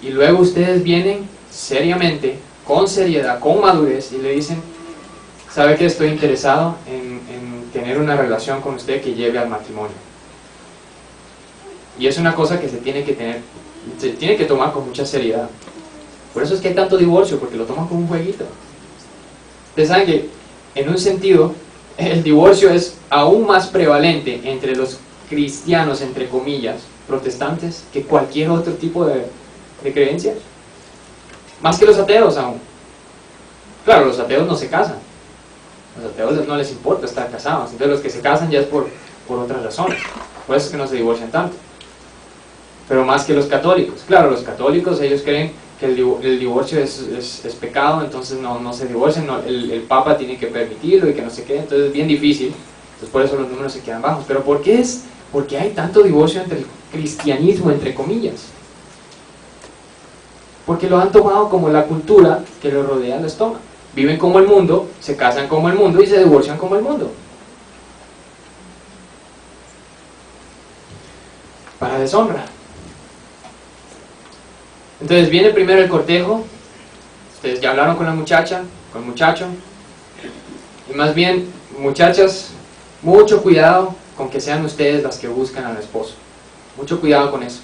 Y luego ustedes vienen seriamente, con seriedad, con madurez y le dicen, ¿sabe que estoy interesado en tener una relación con usted que lleve al matrimonio? Y es una cosa que se tiene que tomar con mucha seriedad. Por eso es que hay tanto divorcio, porque lo toman como un jueguito. Ustedes saben que, en un sentido, el divorcio es aún más prevalente entre los cristianos, entre comillas, protestantes, que cualquier otro tipo de creencias. Más que los ateos aún. Claro, los ateos no se casan. Los ateos no les importa estar casados. Entonces los que se casan ya es por otras razones. Por eso es que no se divorcian tanto. Pero más que los católicos. Claro, los católicos ellos creen que el divorcio es pecado, entonces no se divorcian, el Papa tiene que permitirlo y que no sé qué, entonces es bien difícil. Entonces por eso los números se quedan bajos. Pero ¿por qué hay tanto divorcio entre el cristianismo, entre comillas? Porque lo han tomado como la cultura que los rodea les toma. Viven como el mundo, se casan como el mundo y se divorcian como el mundo. Para deshonra. Entonces viene primero el cortejo. Ustedes ya hablaron con la muchacha, con el muchacho. Y más bien, muchachas, mucho cuidado con que sean ustedes las que buscan al esposo. Mucho cuidado con eso.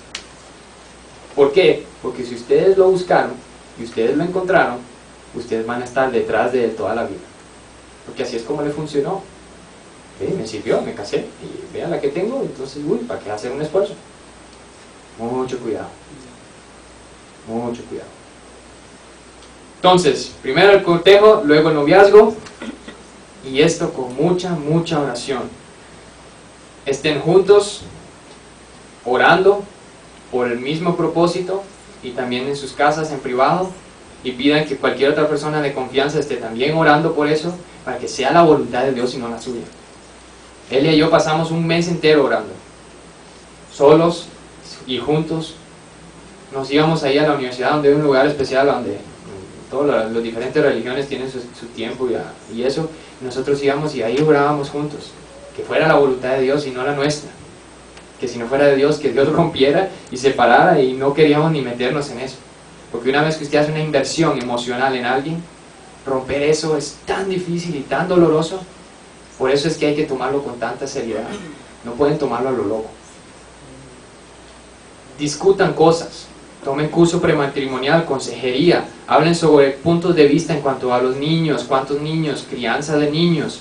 ¿Por qué? Porque si ustedes lo buscaron y ustedes lo encontraron, ustedes van a estar detrás de él toda la vida. Porque así es como le funcionó. Me sirvió, me casé y vean la que tengo, entonces, uy, ¿para qué hacer un esfuerzo? Mucho cuidado. Mucho cuidado. Entonces, primero el cortejo, luego el noviazgo, y esto con mucha oración. Estén juntos, orando por el mismo propósito, y también en sus casas, en privado, y pidan que cualquier otra persona de confianza esté también orando por eso, para que sea la voluntad de Dios y no la suya. Elia y yo pasamos un mes entero orando, solos y juntos. Nos íbamos ahí a la universidad, donde hay un lugar especial donde todas las diferentes religiones tienen su tiempo y eso. Nosotros íbamos y ahí orábamos juntos, que fuera la voluntad de Dios y no la nuestra, que si no fuera de Dios, que Dios rompiera y separara, y no queríamos ni meternos en eso, porque una vez que usted hace una inversión emocional en alguien, romper eso es tan difícil y tan doloroso. Por eso es que hay que tomarlo con tanta seriedad, no pueden tomarlo a lo loco. Discutan cosas, tomen curso prematrimonial, consejería, hablen sobre puntos de vista en cuanto a los niños, cuántos niños, crianza de niños,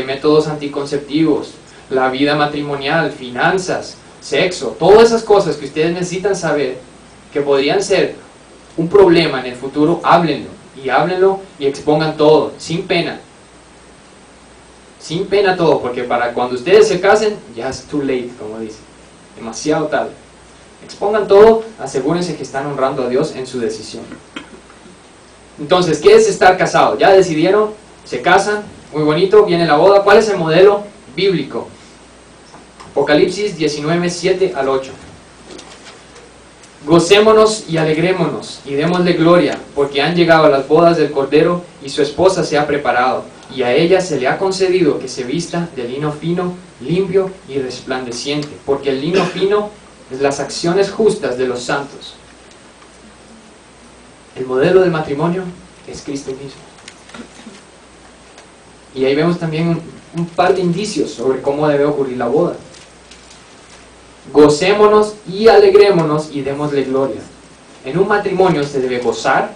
métodos anticonceptivos, la vida matrimonial, finanzas, sexo, todas esas cosas que ustedes necesitan saber, que podrían ser un problema en el futuro. Háblenlo y expongan todo, sin pena. Sin pena todo, porque para cuando ustedes se casen, ya es too late, como dice, demasiado tarde. Expongan todo, asegúrense que están honrando a Dios en su decisión. Entonces, ¿qué es estar casado? Ya decidieron, se casan, muy bonito, viene la boda. ¿Cuál es el modelo bíblico? Apocalipsis 19, 7 al 8. Gocémonos y alegrémonos y démosle gloria, porque han llegado las bodas del Cordero y su esposa se ha preparado, y a ella se le ha concedido que se vista de lino fino, limpio y resplandeciente, porque el lino fino es las acciones justas de los santos. El modelo del matrimonio es Cristo mismo. Y ahí vemos también un par de indicios sobre cómo debe ocurrir la boda. Gocémonos y alegrémonos y démosle gloria. En un matrimonio se debe gozar,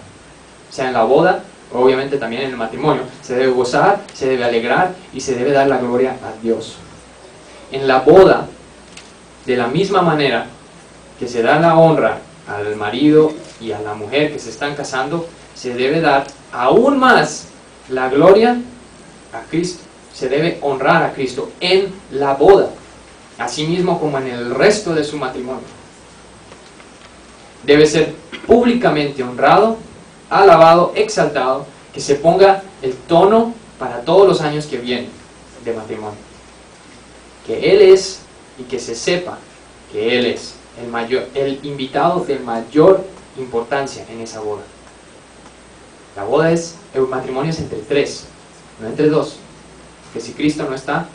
o sea, en la boda, obviamente también en el matrimonio, se debe gozar, se debe alegrar y se debe dar la gloria a Dios. En la boda, de la misma manera que se da la honra al marido y a la mujer que se están casando, se debe dar aún más la gloria a Cristo. Se debe honrar a Cristo en la boda, así mismo como en el resto de su matrimonio. Debe ser públicamente honrado, alabado, exaltado, que se ponga el tono para todos los años que vienen de matrimonio. Que Él es, y que se sepa que Él es el invitado de mayor importancia en esa boda. La boda es, el matrimonio es entre tres, no entre dos. Que si Cristo no está,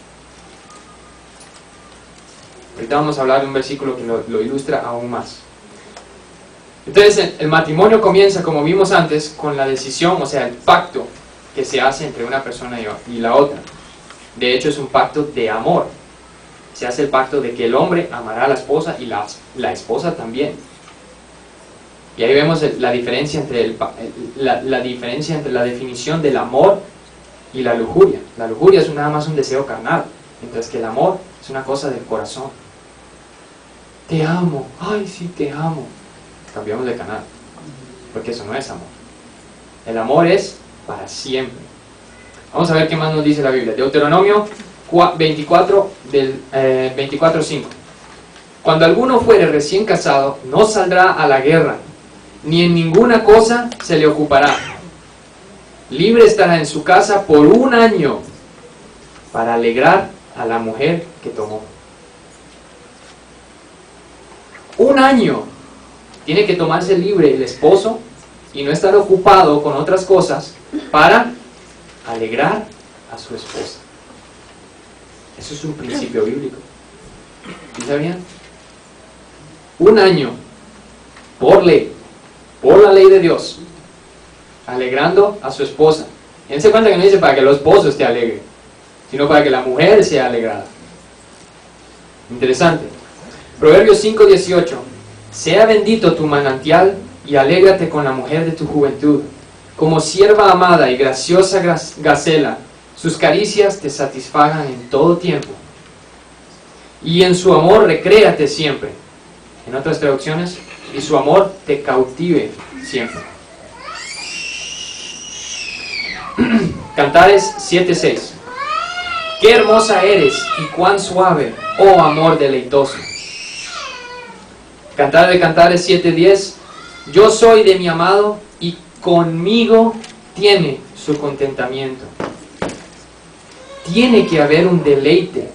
ahorita vamos a hablar de un versículo que lo ilustra aún más. Entonces el matrimonio comienza, como vimos antes, con la decisión, o sea, el pacto que se hace entre una persona y la otra. De hecho es un pacto de amor. Se hace el pacto de que el hombre amará a la esposa y la esposa también. Y ahí vemos la diferencia entre la diferencia entre la definición del amor y la lujuria. La lujuria es nada más un deseo carnal, mientras que el amor es una cosa del corazón. Te amo, ay sí te amo. cambiamos de canal, porque eso no es amor. El amor es para siempre. Vamos a ver qué más nos dice la Biblia. Deuteronomio 24, del 24:5. Cuando alguno fuere recién casado, no saldrá a la guerra, ni en ninguna cosa se le ocupará. Libre estará en su casa por 1 año, para alegrar a la mujer que tomó. 1 año tiene que tomarse libre el esposo y no estar ocupado con otras cosas para alegrar a su esposa. Eso es un principio bíblico. ¿Sí sabían? 1 año por ley, por la ley de Dios, alegrando a su esposa. Y dense cuenta que no dice para que el esposo esté alegre, sino para que la mujer sea alegrada. Interesante. Proverbios 5:18. Sea bendito tu manantial y alégrate con la mujer de tu juventud. Como sierva amada y graciosa gacela, sus caricias te satisfagan en todo tiempo. Y en su amor recréate siempre. En otras traducciones, y su amor te cautive siempre. Cantares 7:6. Qué hermosa eres y cuán suave, oh amor deleitoso. Cantar de Cantares 7:10. Yo soy de mi amado y conmigo tiene su contentamiento. Tiene que haber un deleite,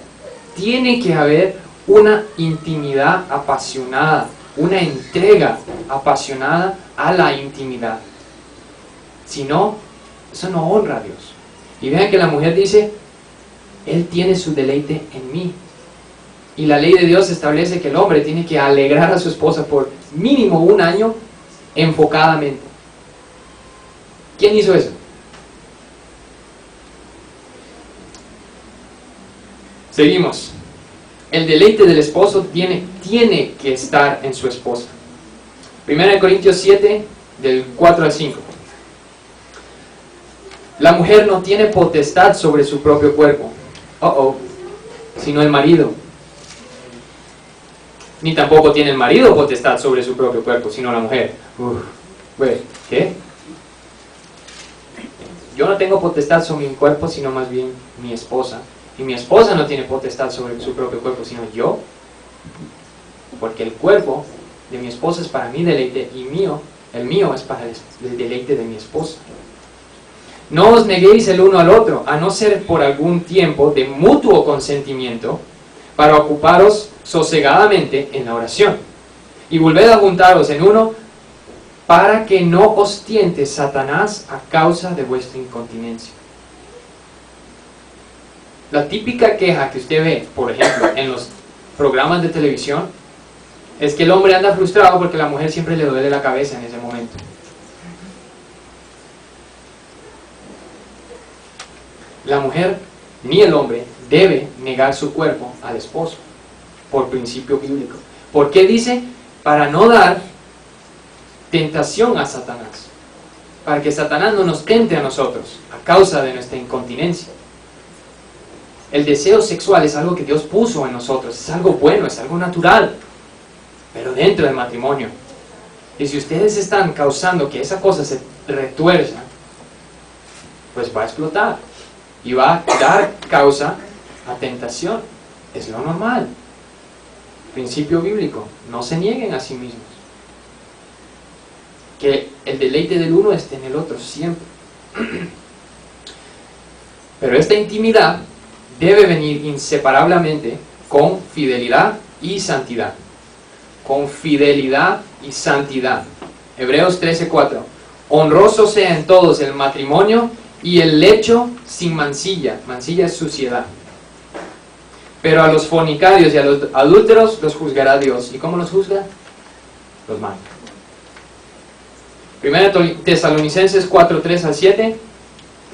tiene que haber una intimidad apasionada, una entrega apasionada a la intimidad. Si no, eso no honra a Dios. Y vean que la mujer dice, Él tiene su deleite en mí. Y la ley de Dios establece que el hombre tiene que alegrar a su esposa por mínimo 1 año enfocadamente. ¿Quién hizo eso? Seguimos. El deleite del esposo tiene que estar en su esposa. 1 Corintios 7, del 4 al 5. La mujer no tiene potestad sobre su propio cuerpo, sino el marido. Ni tampoco tiene el marido potestad sobre su propio cuerpo, sino la mujer. ¿Qué? Yo no tengo potestad sobre mi cuerpo, sino más bien mi esposa. Y mi esposa no tiene potestad sobre su propio cuerpo, sino yo. Porque el cuerpo de mi esposa es para mi deleite y el mío es para el deleite de mi esposa. No os neguéis el uno al otro, a no ser por algún tiempo de mutuo consentimiento, para ocuparos sosegadamente en la oración. Y volved a juntaros en uno, para que no os tiente Satanás a causa de vuestra incontinencia. La típica queja que usted ve, por ejemplo, en los programas de televisión, es que el hombre anda frustrado porque la mujer siempre le duele la cabeza en ese momento. La mujer, ni el hombre, debe negar su cuerpo al esposo, por principio bíblico. ¿Por qué dice? Para no dar tentación a Satanás, para que Satanás no nos tente a nosotros a causa de nuestra incontinencia. El deseo sexual es algo que Dios puso en nosotros, es algo bueno, es algo natural, pero dentro del matrimonio. Y si ustedes están causando que esa cosa se retuerza, pues va a explotar y va a dar causa a tentación. Es lo normal. Principio bíblico, no se nieguen a sí mismos. Que el deleite del uno esté en el otro siempre. Pero esta intimidad debe venir inseparablemente con fidelidad y santidad. Con fidelidad y santidad. Hebreos 13:4. Honroso sea en todos el matrimonio y el lecho sin mancilla. Mancilla es suciedad. Pero a los fornicarios y a los adúlteros los juzgará Dios. ¿Y cómo los juzga? Los manda. 1 Tesalonicenses 4:3 al 7.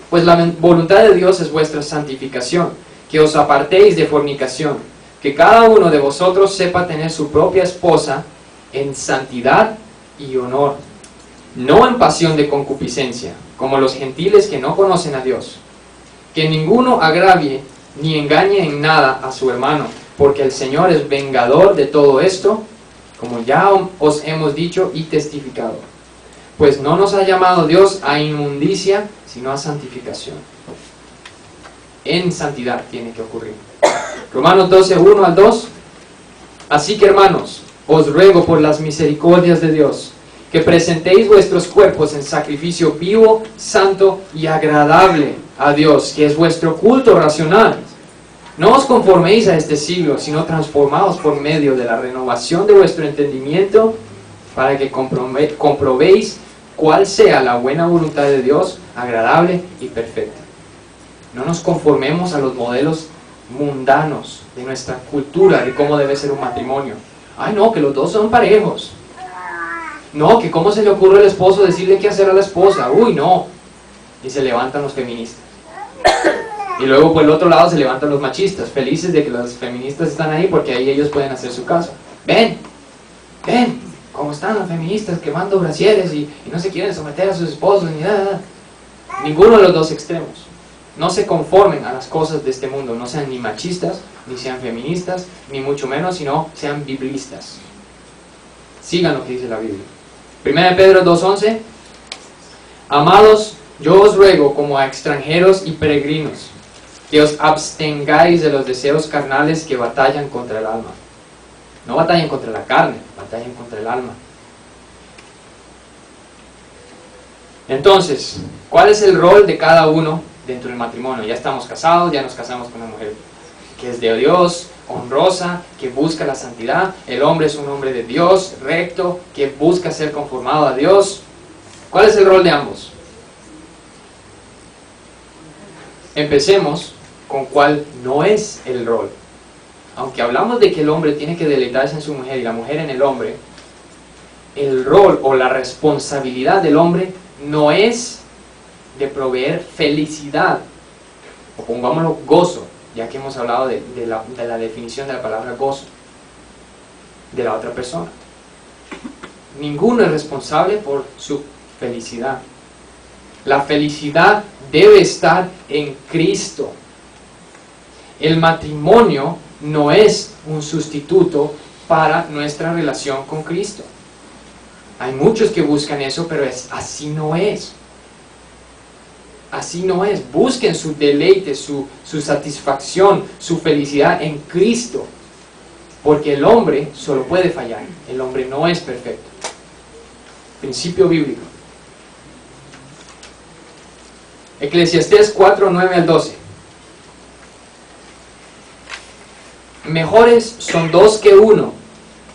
Pues la voluntad de Dios es vuestra santificación, que os apartéis de fornicación, que cada uno de vosotros sepa tener su propia esposa en santidad y honor, no en pasión de concupiscencia, como los gentiles que no conocen a Dios. Que ninguno agravie ni engañe en nada a su hermano, porque el Señor es vengador de todo esto, como ya os hemos dicho y testificado. Pues no nos ha llamado Dios a inmundicia, sino a santificación. En santidad tiene que ocurrir. Romanos 12, 1 al 2. Así que, hermanos, os ruego por las misericordias de Dios, que presentéis vuestros cuerpos en sacrificio vivo, santo y agradable a Dios, que es vuestro culto racional. No os conforméis a este siglo, sino transformaos por medio de la renovación de vuestro entendimiento, para que comprobéis cuál sea la buena voluntad de Dios, agradable y perfecta. No nos conformemos a los modelos mundanos de nuestra cultura de cómo debe ser un matrimonio. Ay, no, que los dos son parejos. No, que cómo se le ocurre al esposo decirle qué hacer a la esposa. Uy, no. Y se levantan los feministas. Y luego por el otro lado se levantan los machistas, felices de que las feministas están ahí porque ahí ellos pueden hacer su caso. Ven, cómo están las feministas quemando brasieres y no se quieren someter a sus esposos ni nada. Ninguno de los dos extremos. No se conformen a las cosas de este mundo, no sean ni machistas, ni sean feministas, ni mucho menos, sino sean biblistas. Sigan lo que dice la Biblia. 1 Pedro 2:11. Amados, yo os ruego como a extranjeros y peregrinos, que os abstengáis de los deseos carnales que batallan contra el alma. No batallan contra la carne, batallan contra el alma. Entonces, ¿cuál es el rol de cada uno dentro del matrimonio? Ya estamos casados, ya nos casamos con una mujer que es de Dios, honrosa, que busca la santidad. El hombre es un hombre de Dios, recto, que busca ser conformado a Dios. ¿Cuál es el rol de ambos? Empecemos con cuál no es el rol. Aunque hablamos de que el hombre tiene que deleitarse en su mujer y la mujer en el hombre, el rol o la responsabilidad del hombre no es de proveer felicidad, o pongámoslo gozo, ya que hemos hablado de la definición de la palabra gozo, de la otra persona. Ninguno es responsable por su felicidad. La felicidad debe estar en Cristo. El matrimonio no es un sustituto para nuestra relación con Cristo. Hay muchos que buscan eso, pero así no es. Así no es. Busquen su deleite, su satisfacción, su felicidad en Cristo. Porque el hombre solo puede fallar. El hombre no es perfecto. Principio bíblico. Eclesiastés 4, 9 al 12. Mejores son dos que uno,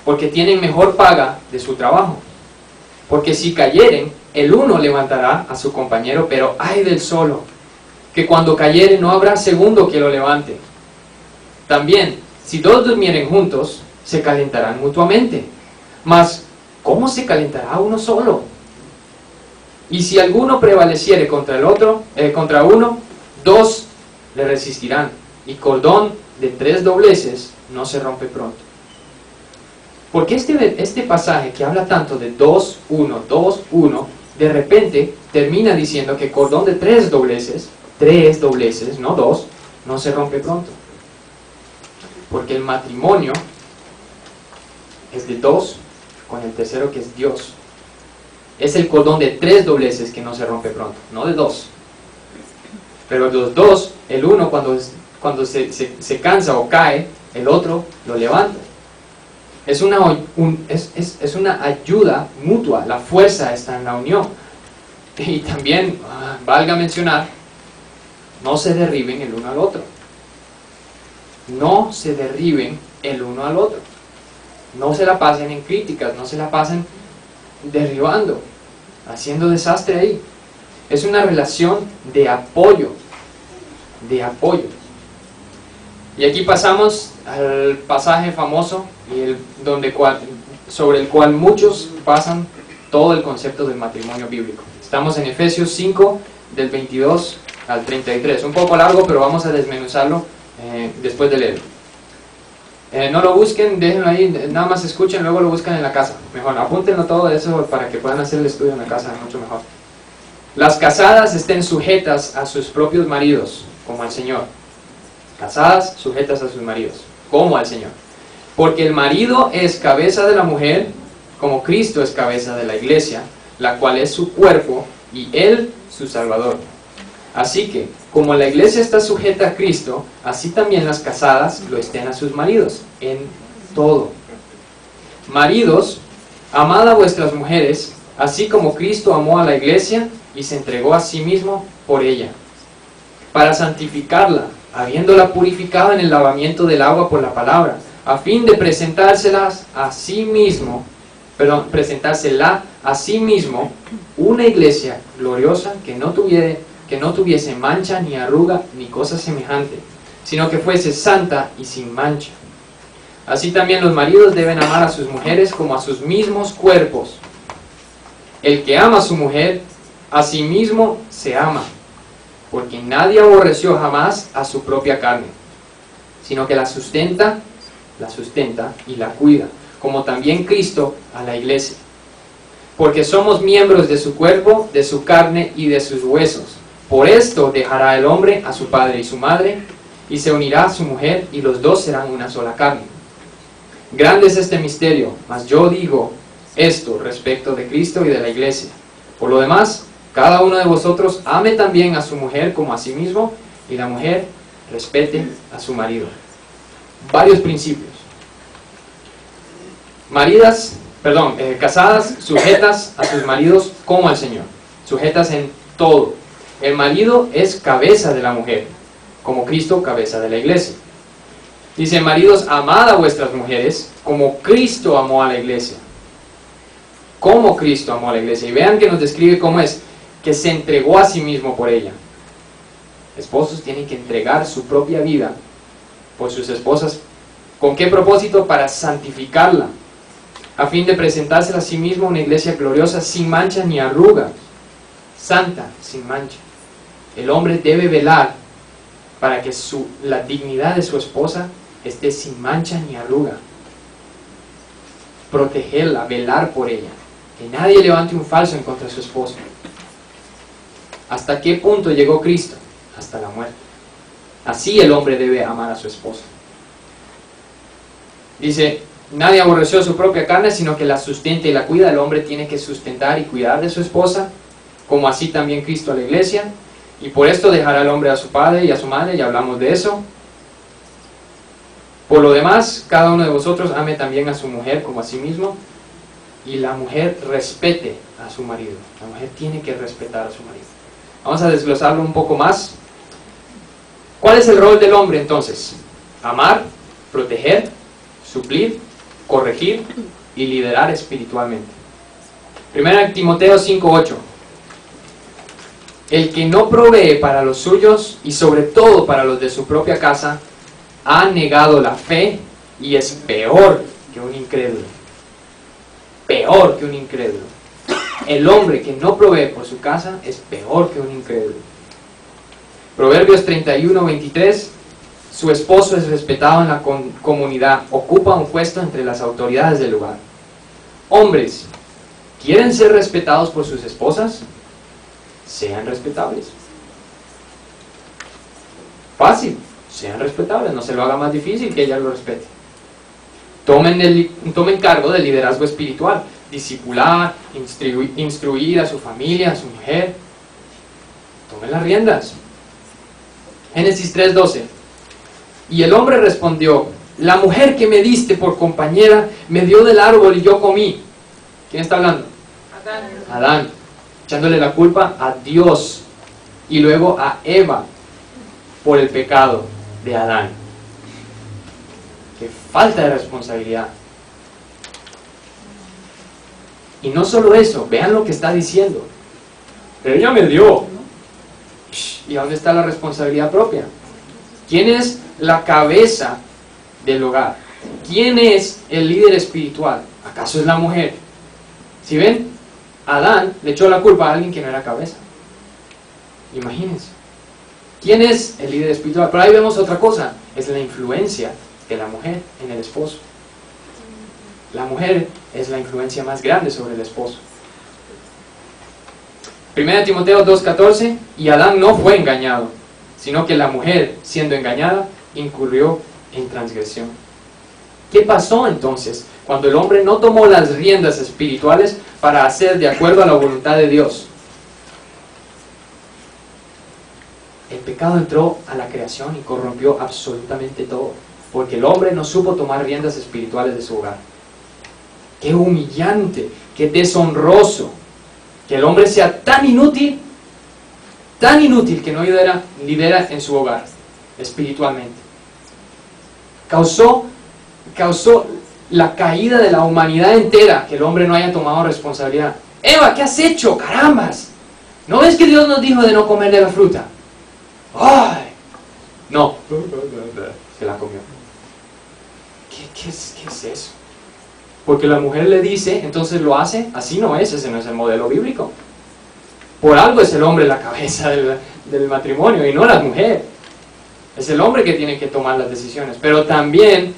porque tienen mejor paga de su trabajo. Porque si cayeren, el uno levantará a su compañero, pero ay del solo, que cuando cayere no habrá segundo que lo levante. También, si dos durmieren juntos, se calentarán mutuamente. Mas, ¿cómo se calentará uno solo? Y si alguno prevaleciere contra el otro, contra uno, dos le resistirán, y cordón de 3 dobleces no se rompe pronto. Porque este pasaje que habla tanto de 2, 1, 2, 1, de repente termina diciendo que cordón de 3 dobleces, no 2, no se rompe pronto. Porque el matrimonio es de 2 con el tercero que es Dios. Es el cordón de 3 dobleces que no se rompe pronto, no de 2. Pero los dos, el uno cuando se cansa o cae, el otro lo levanta. Es una ayuda mutua, la fuerza está en la unión. Y también, valga mencionar, no se derriben el uno al otro. No se derriben el uno al otro. No se la pasen en críticas, no se la pasen derribando, haciendo desastre ahí. Es una relación de apoyo. De apoyo. Y aquí pasamos al pasaje famoso sobre el cual muchos pasan todo el concepto del matrimonio bíblico. Estamos en Efesios 5, del 22 al 33. Un poco largo, pero vamos a desmenuzarlo después de leerlo. No lo busquen, déjenlo ahí, nada más escuchen, luego lo buscan en la casa. Mejor, apúntenlo todo eso para que puedan hacer el estudio en la casa, mucho mejor. Las casadas estén sujetas a sus propios maridos, como al Señor. Casadas, sujetas a sus maridos, como al Señor. Porque el marido es cabeza de la mujer, como Cristo es cabeza de la iglesia, la cual es su cuerpo, y Él su Salvador. Así que, como la iglesia está sujeta a Cristo, así también las casadas lo estén a sus maridos, en todo. Maridos, amad a vuestras mujeres, así como Cristo amó a la iglesia y se entregó a sí mismo por ella, para santificarla, habiéndola purificado en el lavamiento del agua por la palabra, a fin de presentárselas a sí mismo, presentársela a sí mismo una iglesia gloriosa que no tuviese mancha ni arruga ni cosa semejante, sino que fuese santa y sin mancha. Así también los maridos deben amar a sus mujeres como a sus mismos cuerpos. El que ama a su mujer, a sí mismo se ama, porque nadie aborreció jamás a su propia carne, sino que la sustenta y la cuida, como también Cristo a la iglesia. Porque somos miembros de su cuerpo, de su carne y de sus huesos. Por esto dejará el hombre a su padre y su madre, y se unirá a su mujer, y los dos serán una sola carne. Grande es este misterio, mas yo digo esto respecto de Cristo y de la iglesia. Por lo demás, cada uno de vosotros ame también a su mujer como a sí mismo, y la mujer respete a su marido. Varios principios. Casadas, sujetas a sus maridos como al Señor, sujetas en todo. El marido es cabeza de la mujer, como Cristo cabeza de la iglesia. Dice, maridos, amad a vuestras mujeres como Cristo amó a la iglesia. Como Cristo amó a la iglesia. Y vean que nos describe cómo es, que se entregó a sí mismo por ella. Esposos tienen que entregar su propia vida por sus esposas. ¿Con qué propósito? Para santificarla, a fin de presentársela a sí mismo una iglesia gloriosa, sin mancha ni arruga, santa, sin mancha. El hombre debe velar para que la dignidad de su esposa esté sin mancha ni arruga. Protegerla, velar por ella. Que nadie levante un falso en contra de su esposo. ¿Hasta qué punto llegó Cristo? Hasta la muerte. Así el hombre debe amar a su esposa. Dice, nadie aborreció su propia carne, sino que la sustenta y la cuida. El hombre tiene que sustentar y cuidar de su esposa, como así también Cristo a la iglesia. Y por esto dejará el hombre a su padre y a su madre, ya hablamos de eso. Por lo demás, cada uno de vosotros ame también a su mujer como a sí mismo, y la mujer respete a su marido. La mujer tiene que respetar a su marido. Vamos a desglosarlo un poco más. ¿Cuál es el rol del hombre entonces? Amar, proteger, suplir, corregir y liderar espiritualmente. 1 Timoteo 5:8. El que no provee para los suyos y sobre todo para los de su propia casa, ha negado la fe y es peor que un incrédulo. Peor que un incrédulo. El hombre que no provee por su casa es peor que un incrédulo. Proverbios 31:23. Su esposo es respetado en la comunidad, ocupa un puesto entre las autoridades del lugar. Hombres, ¿quieren ser respetados por sus esposas? Sean respetables. Fácil, sean respetables, no se lo haga más difícil que ella lo respete. Tomen cargo del liderazgo espiritual, discipular, instruir a su familia, a su mujer. Tomen las riendas. Génesis 3:12. Y el hombre respondió, la mujer que me diste por compañera me dio del árbol y yo comí. ¿Quién está hablando? Adán. Echándole la culpa a Dios y luego a Eva por el pecado de Adán. Qué falta de responsabilidad. Y no solo eso, vean lo que está diciendo. Pero ella me dio. ¿Y dónde está la responsabilidad propia? ¿Quién es la cabeza del hogar? ¿Quién es el líder espiritual? ¿Acaso es la mujer? ¿Sí ven? Adán le echó la culpa a alguien que no era cabeza. Imagínense. ¿Quién es el líder espiritual? Pero ahí vemos otra cosa. Es la influencia de la mujer en el esposo. La mujer es la influencia más grande sobre el esposo. 1 Timoteo 2:14. Y Adán no fue engañado, sino que la mujer, siendo engañada, incurrió en transgresión. ¿Qué pasó entonces cuando el hombre no tomó las riendas espirituales para hacer de acuerdo a la voluntad de Dios? El pecado entró a la creación y corrompió absolutamente todo, porque el hombre no supo tomar riendas espirituales de su hogar. Qué humillante, qué deshonroso que el hombre sea tan inútil que no lidera en su hogar espiritualmente. Causó la caída de la humanidad entera que el hombre no haya tomado responsabilidad. Eva, ¿qué has hecho? ¡Carambas! ¿No ves que Dios nos dijo de no comer de la fruta? ¡Ay! No, se la comió. ¿Qué es eso? Porque la mujer le dice, entonces lo hace. Así no es, ese no es el modelo bíblico. Por algo es el hombre la cabeza del matrimonio y no la mujer. Es el hombre que tiene que tomar las decisiones. Pero también,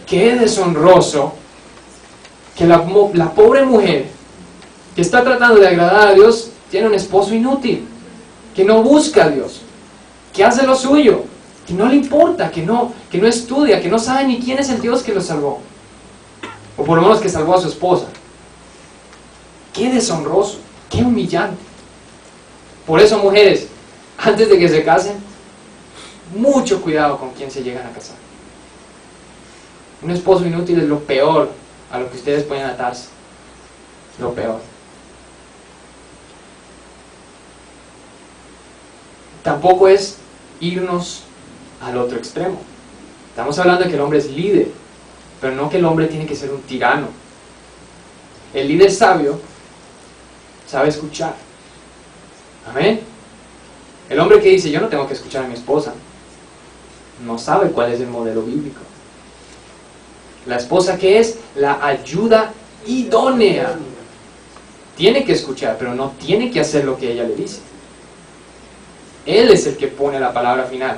qué deshonroso que la pobre mujer que está tratando de agradar a Dios tiene un esposo inútil, que no busca a Dios, que hace lo suyo, que no le importa, que no estudia, que no sabe ni quién es el Dios que lo salvó, o por lo menos que salvó a su esposa. Qué deshonroso, qué humillante. Por eso, mujeres, antes de que se casen, mucho cuidado con quién se llegan a casar. Un esposo inútil es lo peor a lo que ustedes pueden atarse, lo peor. Tampoco es irnos al otro extremo. Estamos hablando de que el hombre es líder, pero no que el hombre tiene que ser un tirano. El líder sabio sabe escuchar. Amén. El hombre que dice, yo no tengo que escuchar a mi esposa, no sabe cuál es el modelo bíblico. La esposa, ¿qué es? La ayuda idónea. Tiene que escuchar, pero no tiene que hacer lo que ella le dice. Él es el que pone la palabra final.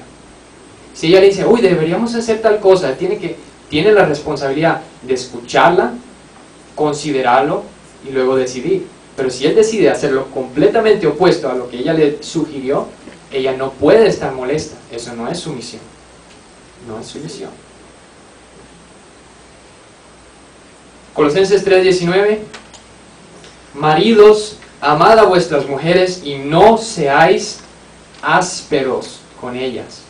Si ella le dice, uy, deberíamos hacer tal cosa, tiene la responsabilidad de escucharla, considerarlo y luego decidir. Pero si él decide hacerlo completamente opuesto a lo que ella le sugirió, ella no puede estar molesta. Eso no es sumisión. No es sumisión. Colosenses 3:19. Maridos, amad a vuestras mujeres y no seáis ásperos con ellas.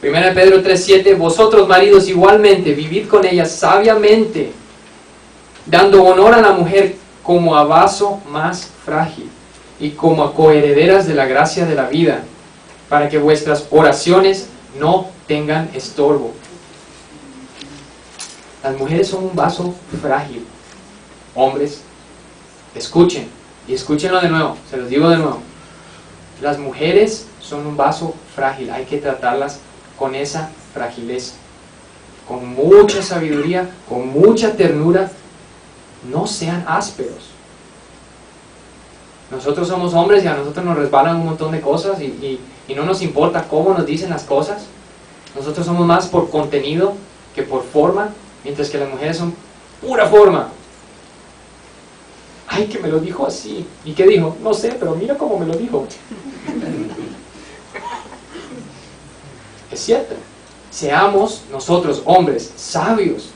1 Pedro 3:7. Vosotros, maridos, igualmente vivid con ellas sabiamente, dando honor a la mujer como a vaso más frágil y como a coherederas de la gracia de la vida, para que vuestras oraciones no tengan estorbo. Las mujeres son un vaso frágil. Hombres, escuchen, y escúchenlo de nuevo, se los digo de nuevo. Las mujeres son un vaso frágil, hay que tratarlas con esa fragileza, con mucha sabiduría, con mucha ternura. No sean ásperos. Nosotros somos hombres y a nosotros nos resbalan un montón de cosas y no nos importa cómo nos dicen las cosas. Nosotros somos más por contenido que por forma, mientras que las mujeres son pura forma. Ay, que me lo dijo así. ¿Y qué dijo? No sé, pero mira cómo me lo dijo. Es cierto. Seamos nosotros, hombres, sabios.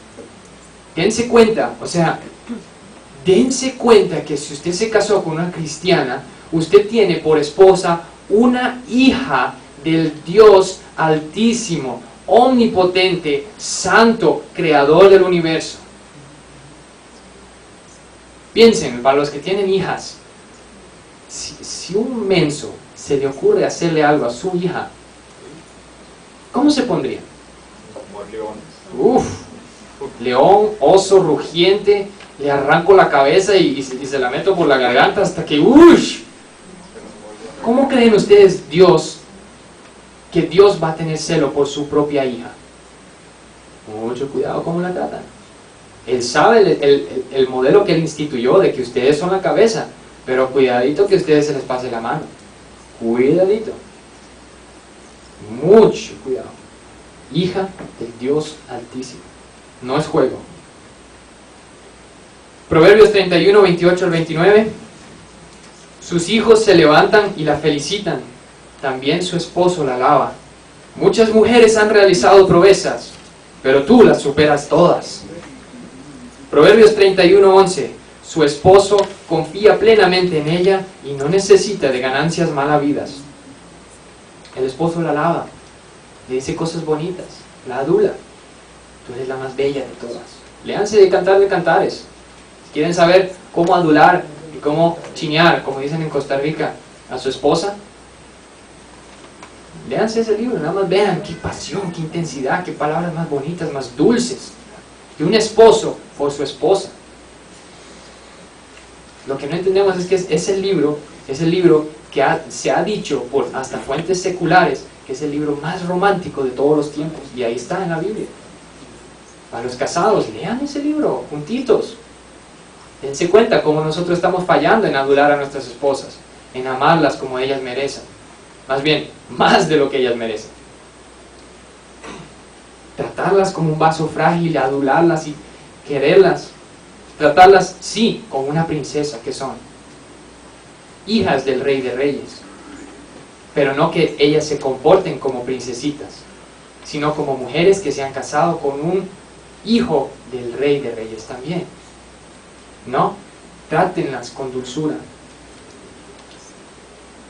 Dense cuenta, dense cuenta que si usted se casó con una cristiana, usted tiene por esposa una hija del Dios Altísimo, omnipotente, santo, creador del universo. Piensen, para los que tienen hijas, si un menso se le ocurre hacerle algo a su hija, ¿cómo se pondría? Como leones. Uf, león, oso, rugiente, le arranco la cabeza y se la meto por la garganta hasta que ¡ush! ¿Cómo creen ustedes que Dios va a tener celo por su propia hija? Mucho cuidado cómo la tratan. Él sabe el modelo que Él instituyó de que ustedes son la cabeza, pero cuidadito que a ustedes se les pase la mano. Cuidadito. Mucho cuidado. Hija del Dios Altísimo. No es juego. Proverbios 31, 28 al 29. Sus hijos se levantan y la felicitan. También su esposo la alaba. Muchas mujeres han realizado proezas. pero tú las superas todas. Proverbios 31:11. Su esposo confía plenamente en ella y no necesita de ganancias mal habidas. El esposo la alaba, le dice cosas bonitas, la adula. Tú eres la más bella de todas. Léanse de Cantar de Cantares. Si quieren saber cómo adular y cómo chinear, como dicen en Costa Rica, a su esposa, léanse ese libro, nada más vean qué pasión, qué intensidad, qué palabras más bonitas, más dulces de un esposo por su esposa. Lo que no entendemos es que es el libro que se ha dicho por hasta fuentes seculares que es el libro más romántico de todos los tiempos, y ahí está en la Biblia. Para los casados, lean ese libro juntitos. Dense cuenta cómo nosotros estamos fallando en adular a nuestras esposas, en amarlas como ellas merecen. Más bien, más de lo que ellas merecen. Tratarlas como un vaso frágil, adularlas y quererlas. Tratarlas, sí, como una princesa que son. Hijas del Rey de Reyes. Pero no que ellas se comporten como princesitas, sino como mujeres que se han casado con un hijo del Rey de Reyes también. No, trátenlas con dulzura.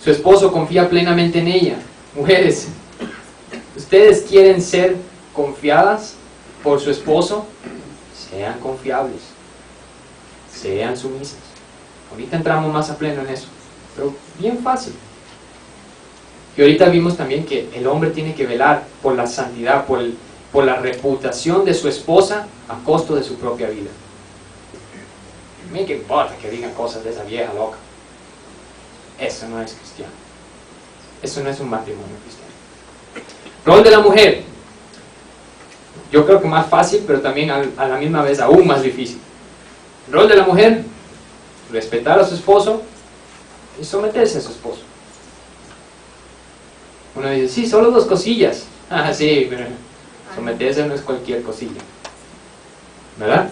Su esposo confía plenamente en ella. Mujeres, ¿ustedes quieren ser confiadas por su esposo? Sean confiables, sean sumisas. Ahorita entramos más a pleno en eso, pero bien fácil. Y ahorita vimos también que el hombre tiene que velar por la santidad, por la reputación de su esposa a costo de su propia vida. A mí qué importa que digan cosas de esa vieja loca. Eso no es cristiano. Eso no es un matrimonio cristiano. Rol de la mujer. Yo creo que más fácil, pero también a la misma vez aún más difícil. Rol de la mujer: respetar a su esposo y someterse a su esposo. Uno dice, sí, solo 2 cosillas. Ah, sí, pero someterse no es cualquier cosilla, ¿verdad?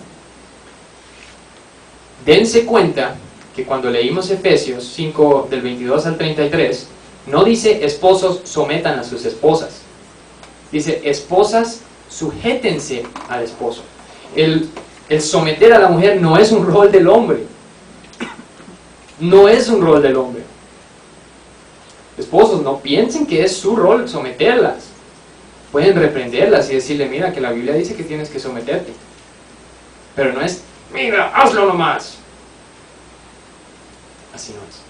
Dense cuenta que cuando leímos Efesios 5 del 22 al 33, no dice esposos sometan a sus esposas. Dice esposas sujétense al esposo. El someter a la mujer no es un rol del hombre. No es un rol del hombre. Esposos, no piensen que es su rol someterlas. Pueden reprenderlas y decirle, mira, que la Biblia dice que tienes que someterte. Pero no es, mira, hazlo nomás. Así no es.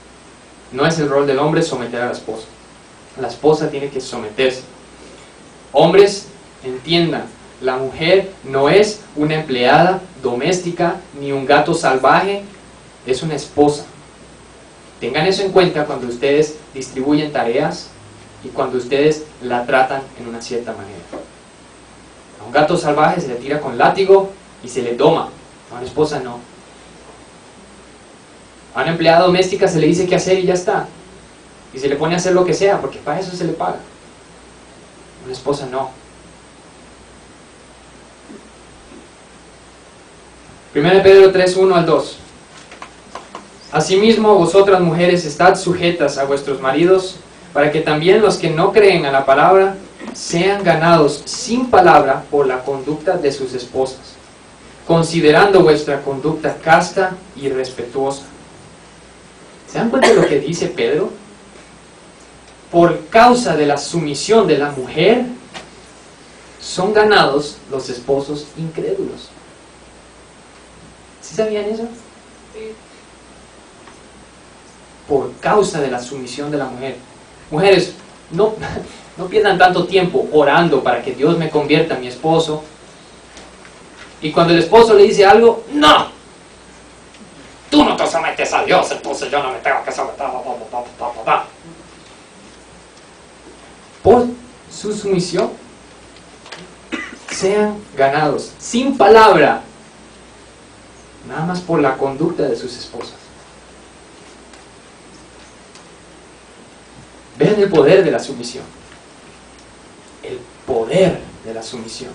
No es el rol del hombre someter a la esposa. La esposa tiene que someterse. Hombres, entiendan, la mujer no es una empleada doméstica ni un gato salvaje, es una esposa. Tengan eso en cuenta cuando ustedes distribuyen tareas y cuando ustedes la tratan en una cierta manera. A un gato salvaje se le tira con látigo y se le doma. A una esposa no. A una empleada doméstica se le dice qué hacer y ya está. Y se le pone a hacer lo que sea, porque para eso se le paga. A una esposa no. 1 Pedro 3, 1 al 2. Asimismo, vosotras mujeres, estad sujetas a vuestros maridos, para que también los que no creen a la palabra sean ganados sin palabra por la conducta de sus esposas, considerando vuestra conducta casta y respetuosa. ¿Se dan cuenta de lo que dice Pedro? Por causa de la sumisión de la mujer, son ganados los esposos incrédulos. ¿Sí sabían eso? Sí. Por causa de la sumisión de la mujer. Mujeres, no pierdan tanto tiempo orando para que Dios me convierta a mi esposo. Y cuando el esposo le dice algo, ¡no! Tú no te sometes a Dios, entonces yo no me tengo que someter. Por su sumisión, sean ganados, sin palabra, nada más por la conducta de sus esposas. Vean el poder de la sumisión. El poder de la sumisión.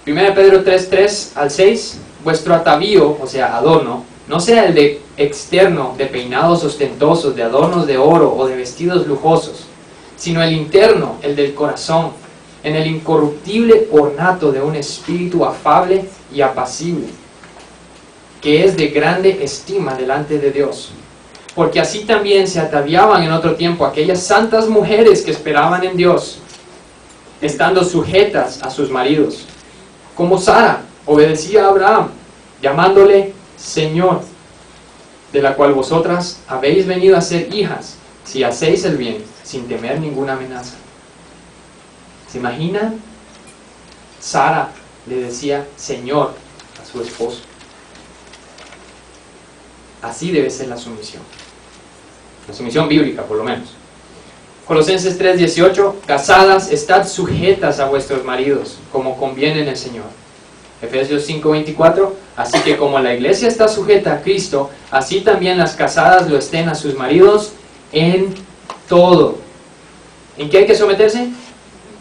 1 Pedro 3, 3 al 6. Vuestro atavío, o sea, adorno, no sea el de externo, de peinados ostentosos, de adornos de oro o de vestidos lujosos, sino el interno, el del corazón, en el incorruptible ornato de un espíritu afable y apacible, que es de grande estima delante de Dios. Porque así también se ataviaban en otro tiempo aquellas santas mujeres que esperaban en Dios, estando sujetas a sus maridos, como Sara obedecía a Abraham, llamándole Señor, de la cual vosotras habéis venido a ser hijas, si hacéis el bien, sin temer ninguna amenaza. ¿Se imaginan? Sara le decía Señor a su esposo. Así debe ser la sumisión bíblica por lo menos. Colosenses 3:18, casadas, estad sujetas a vuestros maridos, como conviene en el Señor. Efesios 5:24, así que como la iglesia está sujeta a Cristo, así también las casadas lo estén a sus maridos en todo. ¿En qué hay que someterse? En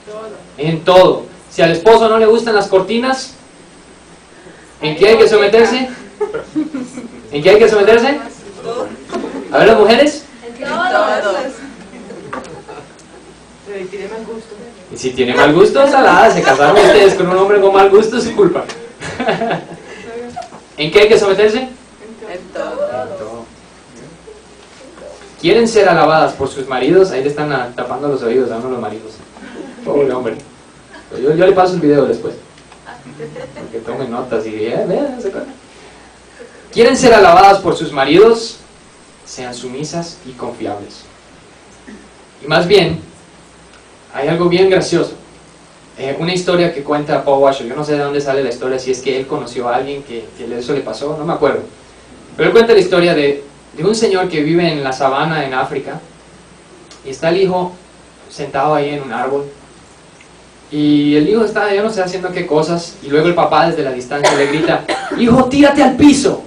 todo. En todo. Si al esposo no le gustan las cortinas, ¿en qué hay que someterse? ¿En qué hay que someterse? A ver, las mujeres. En todo. Y si tiene mal gusto, salada, se casaron ustedes con un hombre con mal gusto, es su culpa. ¿En qué hay que someterse? En todo. ¿Quieren ser alabadas por sus maridos? Ahí le están tapando los oídos a uno de los maridos. Pobre hombre. Yo le paso el video después. Que tomen notas y vean, se acuerdan. ¿Quieren ser alabadas por sus maridos? Sean sumisas y confiables. Y más bien, hay algo bien gracioso. Una historia que cuenta Paul Washer. Yo no sé de dónde sale la historia, si es que él conoció a alguien que eso le pasó, no me acuerdo. Pero él cuenta la historia de un señor que vive en la sabana en África. Y está el hijo sentado ahí en un árbol. Y el hijo está, yo no sé, haciendo qué cosas. Y luego el papá desde la distancia le grita, hijo, tírate al piso.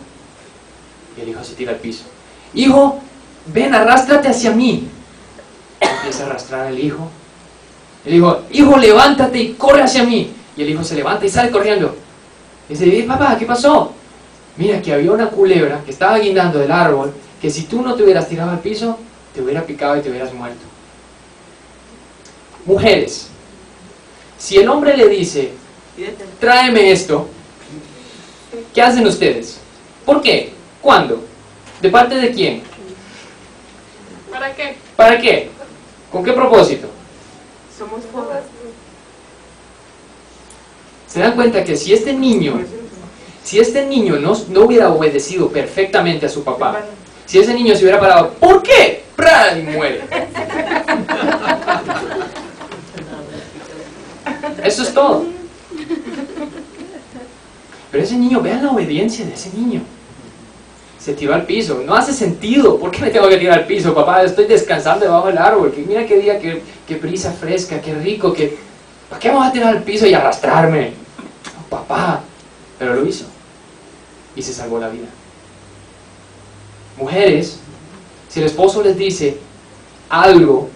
Y el hijo se tira al piso. Hijo, ven, arrástrate hacia mí. Empieza a arrastrar al hijo. El hijo, levántate y corre hacia mí. Y el hijo se levanta y sale corriendo. Y dice, papá, ¿qué pasó? Mira que había una culebra que estaba guindando del árbol, que si tú no te hubieras tirado al piso, te hubiera picado y te hubieras muerto. Mujeres, si el hombre le dice, tráeme esto, ¿qué hacen ustedes? ¿Por qué? ¿Cuándo? ¿De parte de quién? ¿Para qué? ¿Para qué? ¿Con qué propósito? Somos pobres. Se dan cuenta que si este niño no hubiera obedecido perfectamente a su papá, si ese niño se hubiera parado, ¿por qué? ¡Pra! Y muere. Eso es todo. Pero ese niño, vean la obediencia de ese niño. Se tiró al piso. No hace sentido. ¿Por qué me tengo que tirar al piso? Papá, estoy descansando debajo del árbol. Mira qué día, qué brisa fresca, qué rico. ¿Para qué vamos a tirar al piso y arrastrarme? No, papá. Pero lo hizo. Y se salvó la vida. Mujeres, si el esposo les dice algo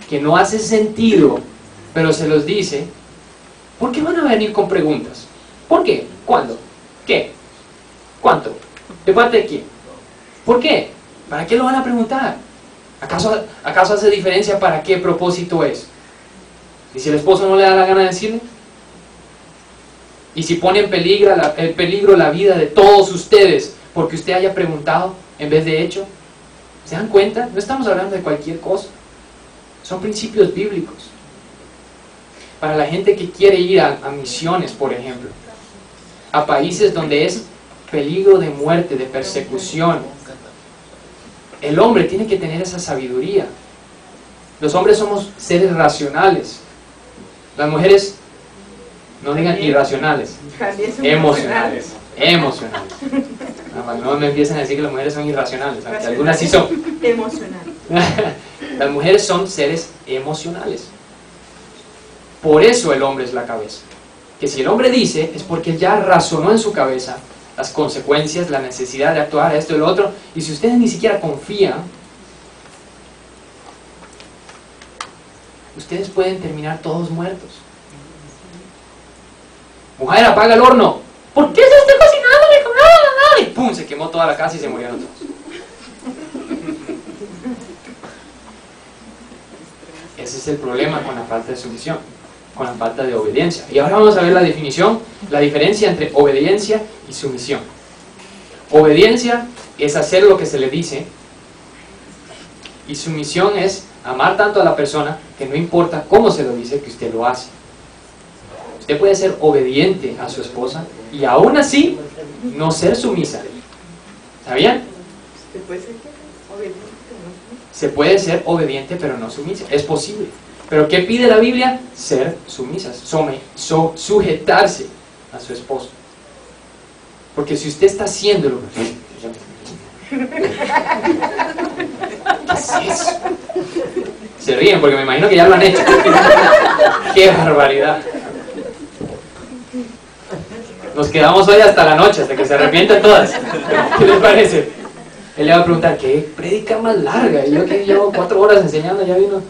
que no hace sentido, pero se los dice, ¿por qué van a venir con preguntas? ¿Por qué? ¿Cuándo? ¿Qué? ¿Cuánto? ¿De parte de quién? ¿Por qué? ¿Para qué lo van a preguntar? ¿Acaso hace diferencia para qué propósito es? ¿Y si el esposo no le da la gana de decirle? ¿Y si pone en peligro la vida de todos ustedes porque usted haya preguntado en vez de hecho? ¿Se dan cuenta? No estamos hablando de cualquier cosa. Son principios bíblicos. Para la gente que quiere ir a misiones, por ejemplo, a países donde es peligro de muerte, de persecución, el hombre tiene que tener esa sabiduría. Los hombres somos seres racionales. Las mujeres, no digan irracionales, emocionales. No me empiecen a decir que las mujeres son irracionales, aunque algunas sí son. Emocionales. Las mujeres son seres emocionales. Por eso el hombre es la cabeza. Que si el hombre dice, es porque ya razonó en su cabeza las consecuencias, la necesidad de actuar, esto y lo otro, y si ustedes ni siquiera confían, ustedes pueden terminar todos muertos. Mujer, apaga el horno. ¿Por qué se está cocinando? Y pum, se quemó toda la casa y se murieron todos. Ese es el problema con la falta de sumisión. con la falta de obediencia. Y ahora vamos a ver la definición, la diferencia entre obediencia y sumisión. Obediencia es hacer lo que se le dice, y sumisión es amar tanto a la persona que no importa cómo se lo dice, que usted lo hace. Usted puede ser obediente a su esposa y aún así no ser sumisa. ¿Sabían? Se puede ser obediente pero no sumisa. Es posible. ¿Pero qué pide la Biblia? Ser sumisas, sujetarse a su esposo. Porque si usted está haciéndolo, ¿qué es eso? Se ríen porque me imagino que ya lo han hecho. ¡Qué barbaridad! Nos quedamos hoy hasta la noche, hasta que se arrepienten todas. ¿Qué les parece? Él le va a preguntar, ¿qué prédica más larga? Y yo que llevo 4 horas enseñando, ya vino.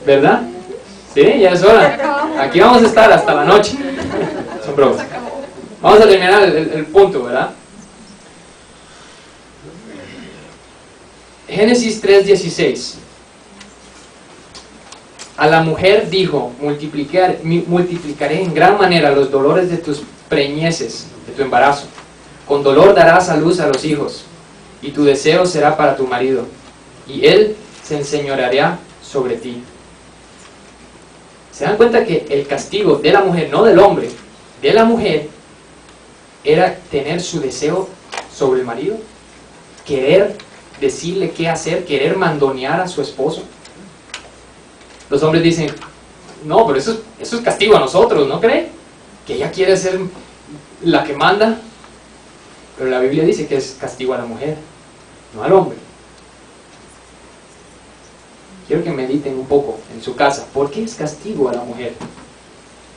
¿Verdad? Sí, ya es hora. Aquí vamos a estar hasta la noche. Son bromas. Vamos a terminar el punto, ¿verdad? Génesis 3:16. A la mujer dijo, multiplicaré en gran manera los dolores de tus preñeces, de tu embarazo. Con dolor darás a luz a los hijos, y tu deseo será para tu marido, y él se enseñoreará sobre ti. ¿Se dan cuenta que el castigo de la mujer, no del hombre, de la mujer, era tener su deseo sobre el marido? Querer decirle qué hacer, querer mandonear a su esposo. Los hombres dicen, no, pero eso es castigo a nosotros, ¿no cree? Que ella quiere ser la que manda. Pero la Biblia dice que es castigo a la mujer, no al hombre. Quiero que mediten un poco en su casa. ¿Por qué es castigo a la mujer?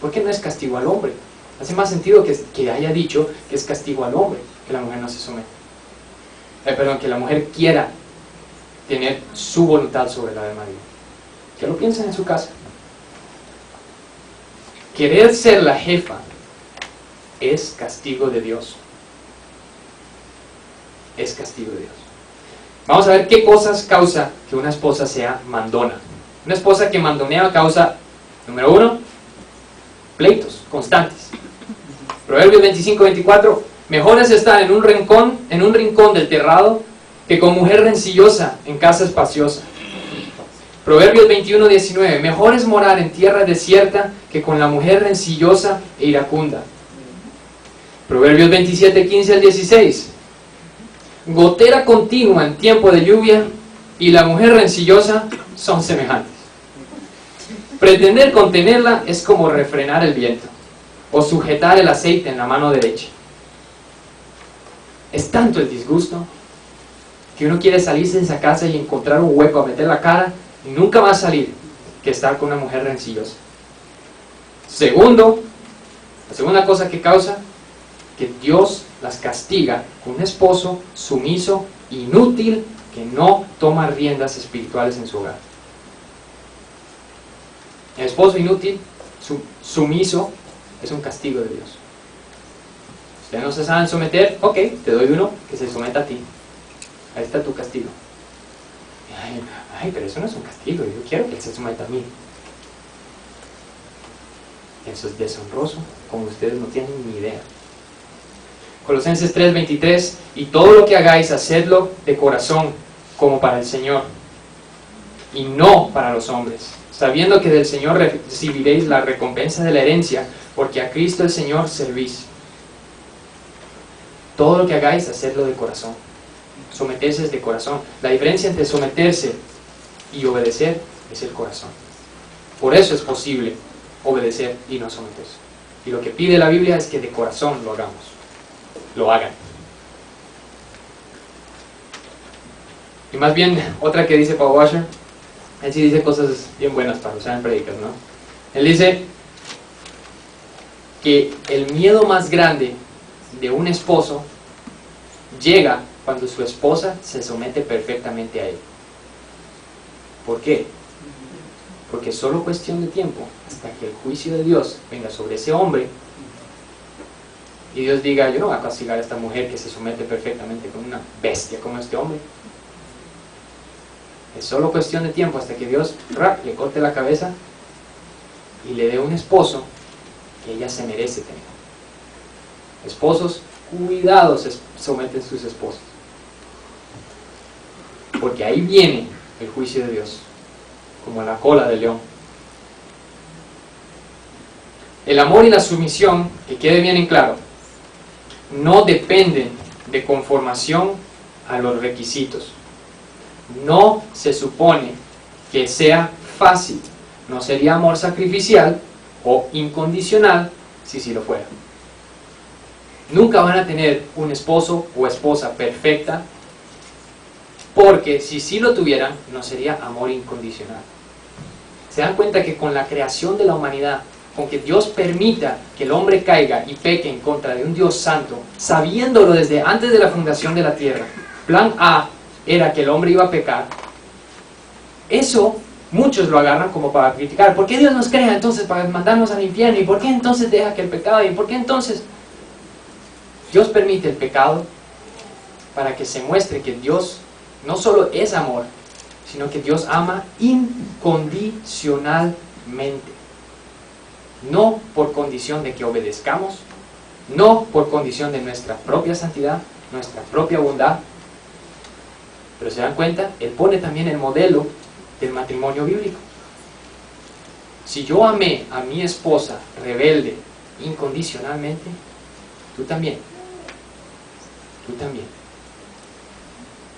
¿Por qué no es castigo al hombre? Hace más sentido que haya dicho que es castigo al hombre, que la mujer no se somete. Perdón, que la mujer quiera tener su voluntad sobre la del marido. Que lo piensen en su casa. Querer ser la jefa es castigo de Dios. Es castigo de Dios. Vamos a ver qué cosas causa que una esposa sea mandona. Una esposa que mandonea causa, número 1, pleitos constantes. Proverbios 25-24, mejor es estar en un rincón del terrado que con mujer rencillosa en casa espaciosa. Proverbios 21-19, mejor es morar en tierra desierta que con la mujer rencillosa e iracunda. Proverbios 27-15-16, gotera continua en tiempo de lluvia y la mujer rencillosa son semejantes. Pretender contenerla es como refrenar el viento o sujetar el aceite en la mano derecha. Es tanto el disgusto que uno quiere salirse de esa casa y encontrar un hueco a meter la cara y nunca más salir que estar con una mujer rencillosa. Segundo, la segunda cosa que causa que Dios las castiga con un esposo sumiso, inútil, que no toma riendas espirituales en su hogar. El esposo inútil, sumiso, es un castigo de Dios. Ustedes no se saben someter, ok, te doy uno que se someta a ti. Ahí está tu castigo. Ay, pero eso no es un castigo, yo quiero que él se someta a mí. Eso es deshonroso, como ustedes no tienen ni idea. Colosenses 3:23, y todo lo que hagáis, hacedlo de corazón, como para el Señor, y no para los hombres, sabiendo que del Señor recibiréis la recompensa de la herencia, porque a Cristo el Señor servís. Todo lo que hagáis, hacedlo de corazón. Someterse es de corazón. La diferencia entre someterse y obedecer es el corazón. Por eso es posible obedecer y no someterse. Y lo que pide la Biblia es que de corazón lo hagamos. Lo hagan. Y más bien, otra que dice Paul Washer, él sí dice cosas bien buenas para usar en prédicas, ¿no? Él dice que el miedo más grande de un esposo llega cuando su esposa se somete perfectamente a él. ¿Por qué? Porque es solo cuestión de tiempo hasta que el juicio de Dios venga sobre ese hombre y Dios diga, yo no voy a castigar a esta mujer que se somete perfectamente con una bestia como este hombre. Es solo cuestión de tiempo hasta que Dios le corte la cabeza y le dé un esposo que ella se merece tener. Esposos, cuidados, someten sus esposos. Porque ahí viene el juicio de Dios, como la cola del león. El amor y la sumisión, que quede bien en claro, no dependen de conformación a los requisitos. No se supone que sea fácil. No sería amor sacrificial o incondicional si sí lo fuera. Nunca van a tener un esposo o esposa perfecta, porque si sí lo tuvieran, no sería amor incondicional. ¿Se dan cuenta que con la creación de la humanidad, con que Dios permita que el hombre caiga y peque en contra de un Dios santo, sabiéndolo desde antes de la fundación de la tierra, plan A era que el hombre iba a pecar? Eso muchos lo agarran como para criticar. ¿Por qué Dios nos crea entonces para mandarnos al infierno? ¿Y por qué entonces deja que el pecado? ¿Y por qué entonces Dios permite el pecado? Para que se muestre que Dios no solo es amor, sino que Dios ama incondicionalmente. No por condición de que obedezcamos, no por condición de nuestra propia santidad, nuestra propia bondad. Pero se dan cuenta, Él pone también el modelo del matrimonio bíblico. Si yo amé a mi esposa rebelde incondicionalmente, tú también. Tú también.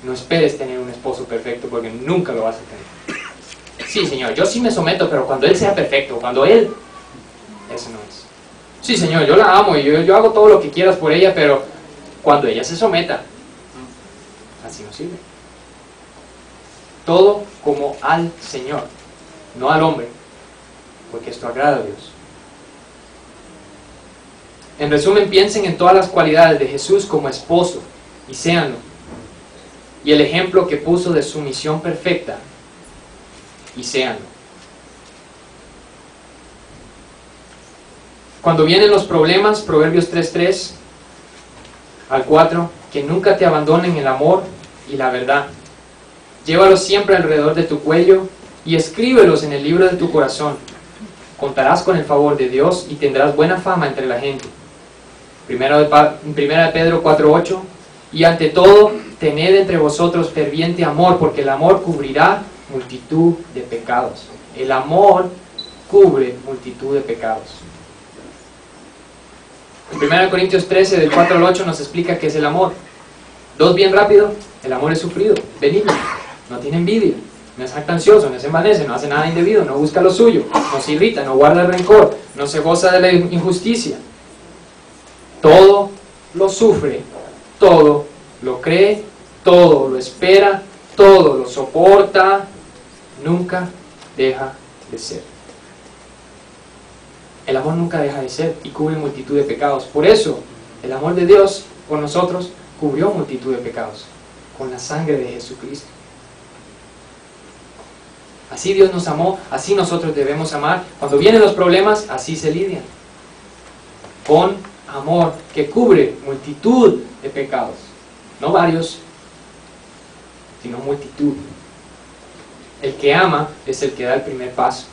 No esperes tener un esposo perfecto, porque nunca lo vas a tener. Sí, Señor, yo sí me someto, pero cuando Él sea perfecto, cuando Él... Eso no es. Sí, Señor, yo la amo y yo hago todo lo que quieras por ella, pero cuando ella se someta, así no sirve. Todo como al Señor, no al hombre, porque esto agrada a Dios. En resumen, piensen en todas las cualidades de Jesús como esposo y séanlo. Y el ejemplo que puso de sumisión perfecta, y séanlo. Cuando vienen los problemas, Proverbios 3:3 al 4, que nunca te abandonen el amor y la verdad. Llévalos siempre alrededor de tu cuello y escríbelos en el libro de tu corazón. Contarás con el favor de Dios y tendrás buena fama entre la gente. Primera de Pedro 4:8, y ante todo, tened entre vosotros ferviente amor, porque el amor cubrirá multitud de pecados. El amor cubre multitud de pecados. En 1 Corintios 13, del 4 al 8, nos explica qué es el amor. 2, bien rápido: el amor es sufrido, benigno, no tiene envidia, no es jactancioso, no se envanece, no hace nada indebido, no busca lo suyo, no se irrita, no guarda rencor, no se goza de la injusticia. Todo lo sufre, todo lo cree, todo lo espera, todo lo soporta, nunca deja de ser. El amor nunca deja de ser y cubre multitud de pecados. Por eso, el amor de Dios por nosotros cubrió multitud de pecados con la sangre de Jesucristo. Así Dios nos amó, así nosotros debemos amar. Cuando vienen los problemas, así se lidian. Con amor que cubre multitud de pecados. No varios, sino multitud. El que ama es el que da el primer paso.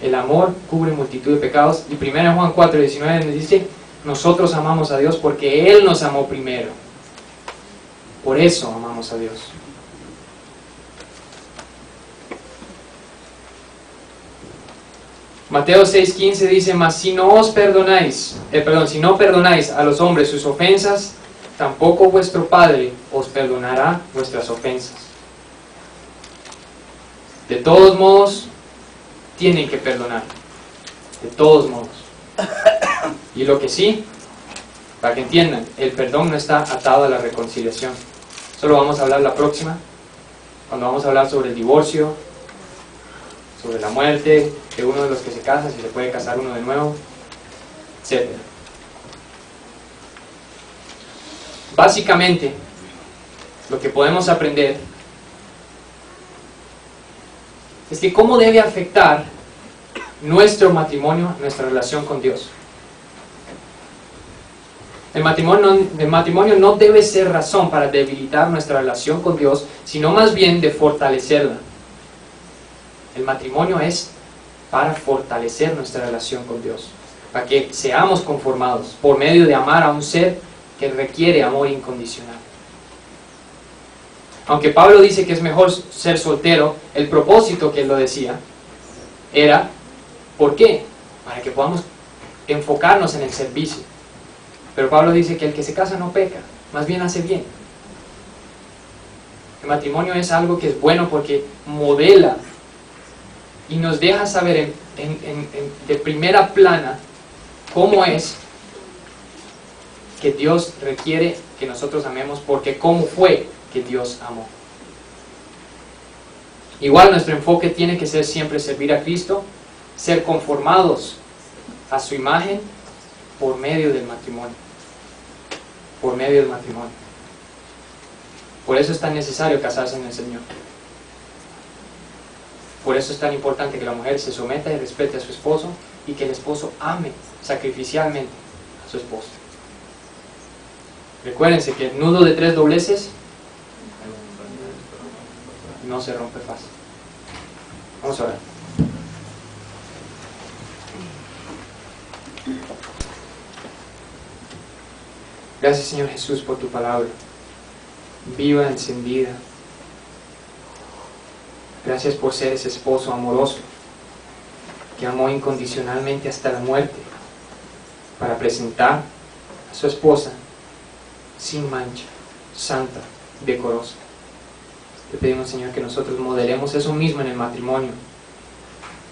El amor cubre multitud de pecados. Y 1 Juan 4:19 nos dice: nosotros amamos a Dios porque Él nos amó primero. Por eso amamos a Dios. Mateo 6:15 dice: mas si no perdonáis a los hombres sus ofensas, tampoco vuestro Padre os perdonará vuestras ofensas. De todos modos, tienen que perdonar. De todos modos. Y lo que sí, para que entiendan, el perdón no está atado a la reconciliación. Eso lo vamos a hablar la próxima, cuando vamos a hablar sobre el divorcio, sobre la muerte de uno de los que se casa, si se puede casar uno de nuevo, etc. Básicamente, lo que podemos aprender es que cómo debe afectar nuestro matrimonio, nuestra relación con Dios. El matrimonio no debe ser razón para debilitar nuestra relación con Dios, sino más bien de fortalecerla. El matrimonio es para fortalecer nuestra relación con Dios, para que seamos conformados por medio de amar a un ser que requiere amor incondicional. Aunque Pablo dice que es mejor ser soltero, el propósito que él lo decía era, ¿por qué? Para que podamos enfocarnos en el servicio. Pero Pablo dice que el que se casa no peca, más bien hace bien. El matrimonio es algo que es bueno porque modela y nos deja saber de primera plana cómo es que Dios requiere que nosotros amemos, porque cómo fue que Dios amó. Igual nuestro enfoque tiene que ser siempre servir a Cristo, ser conformados a su imagen por medio del matrimonio. Por medio del matrimonio. Por eso es tan necesario casarse en el Señor. Por eso es tan importante que la mujer se someta y respete a su esposo y que el esposo ame sacrificialmente a su esposa. Recuérdense que el nudo de 3 dobleces no se rompe fácil. Vamos a orar. Gracias, Señor Jesús, por tu palabra viva, encendida. Gracias por ser ese esposo amoroso que amó incondicionalmente hasta la muerte para presentar a su esposa sin mancha, santa, decorosa. Te pedimos, Señor, que nosotros modelemos eso mismo en el matrimonio,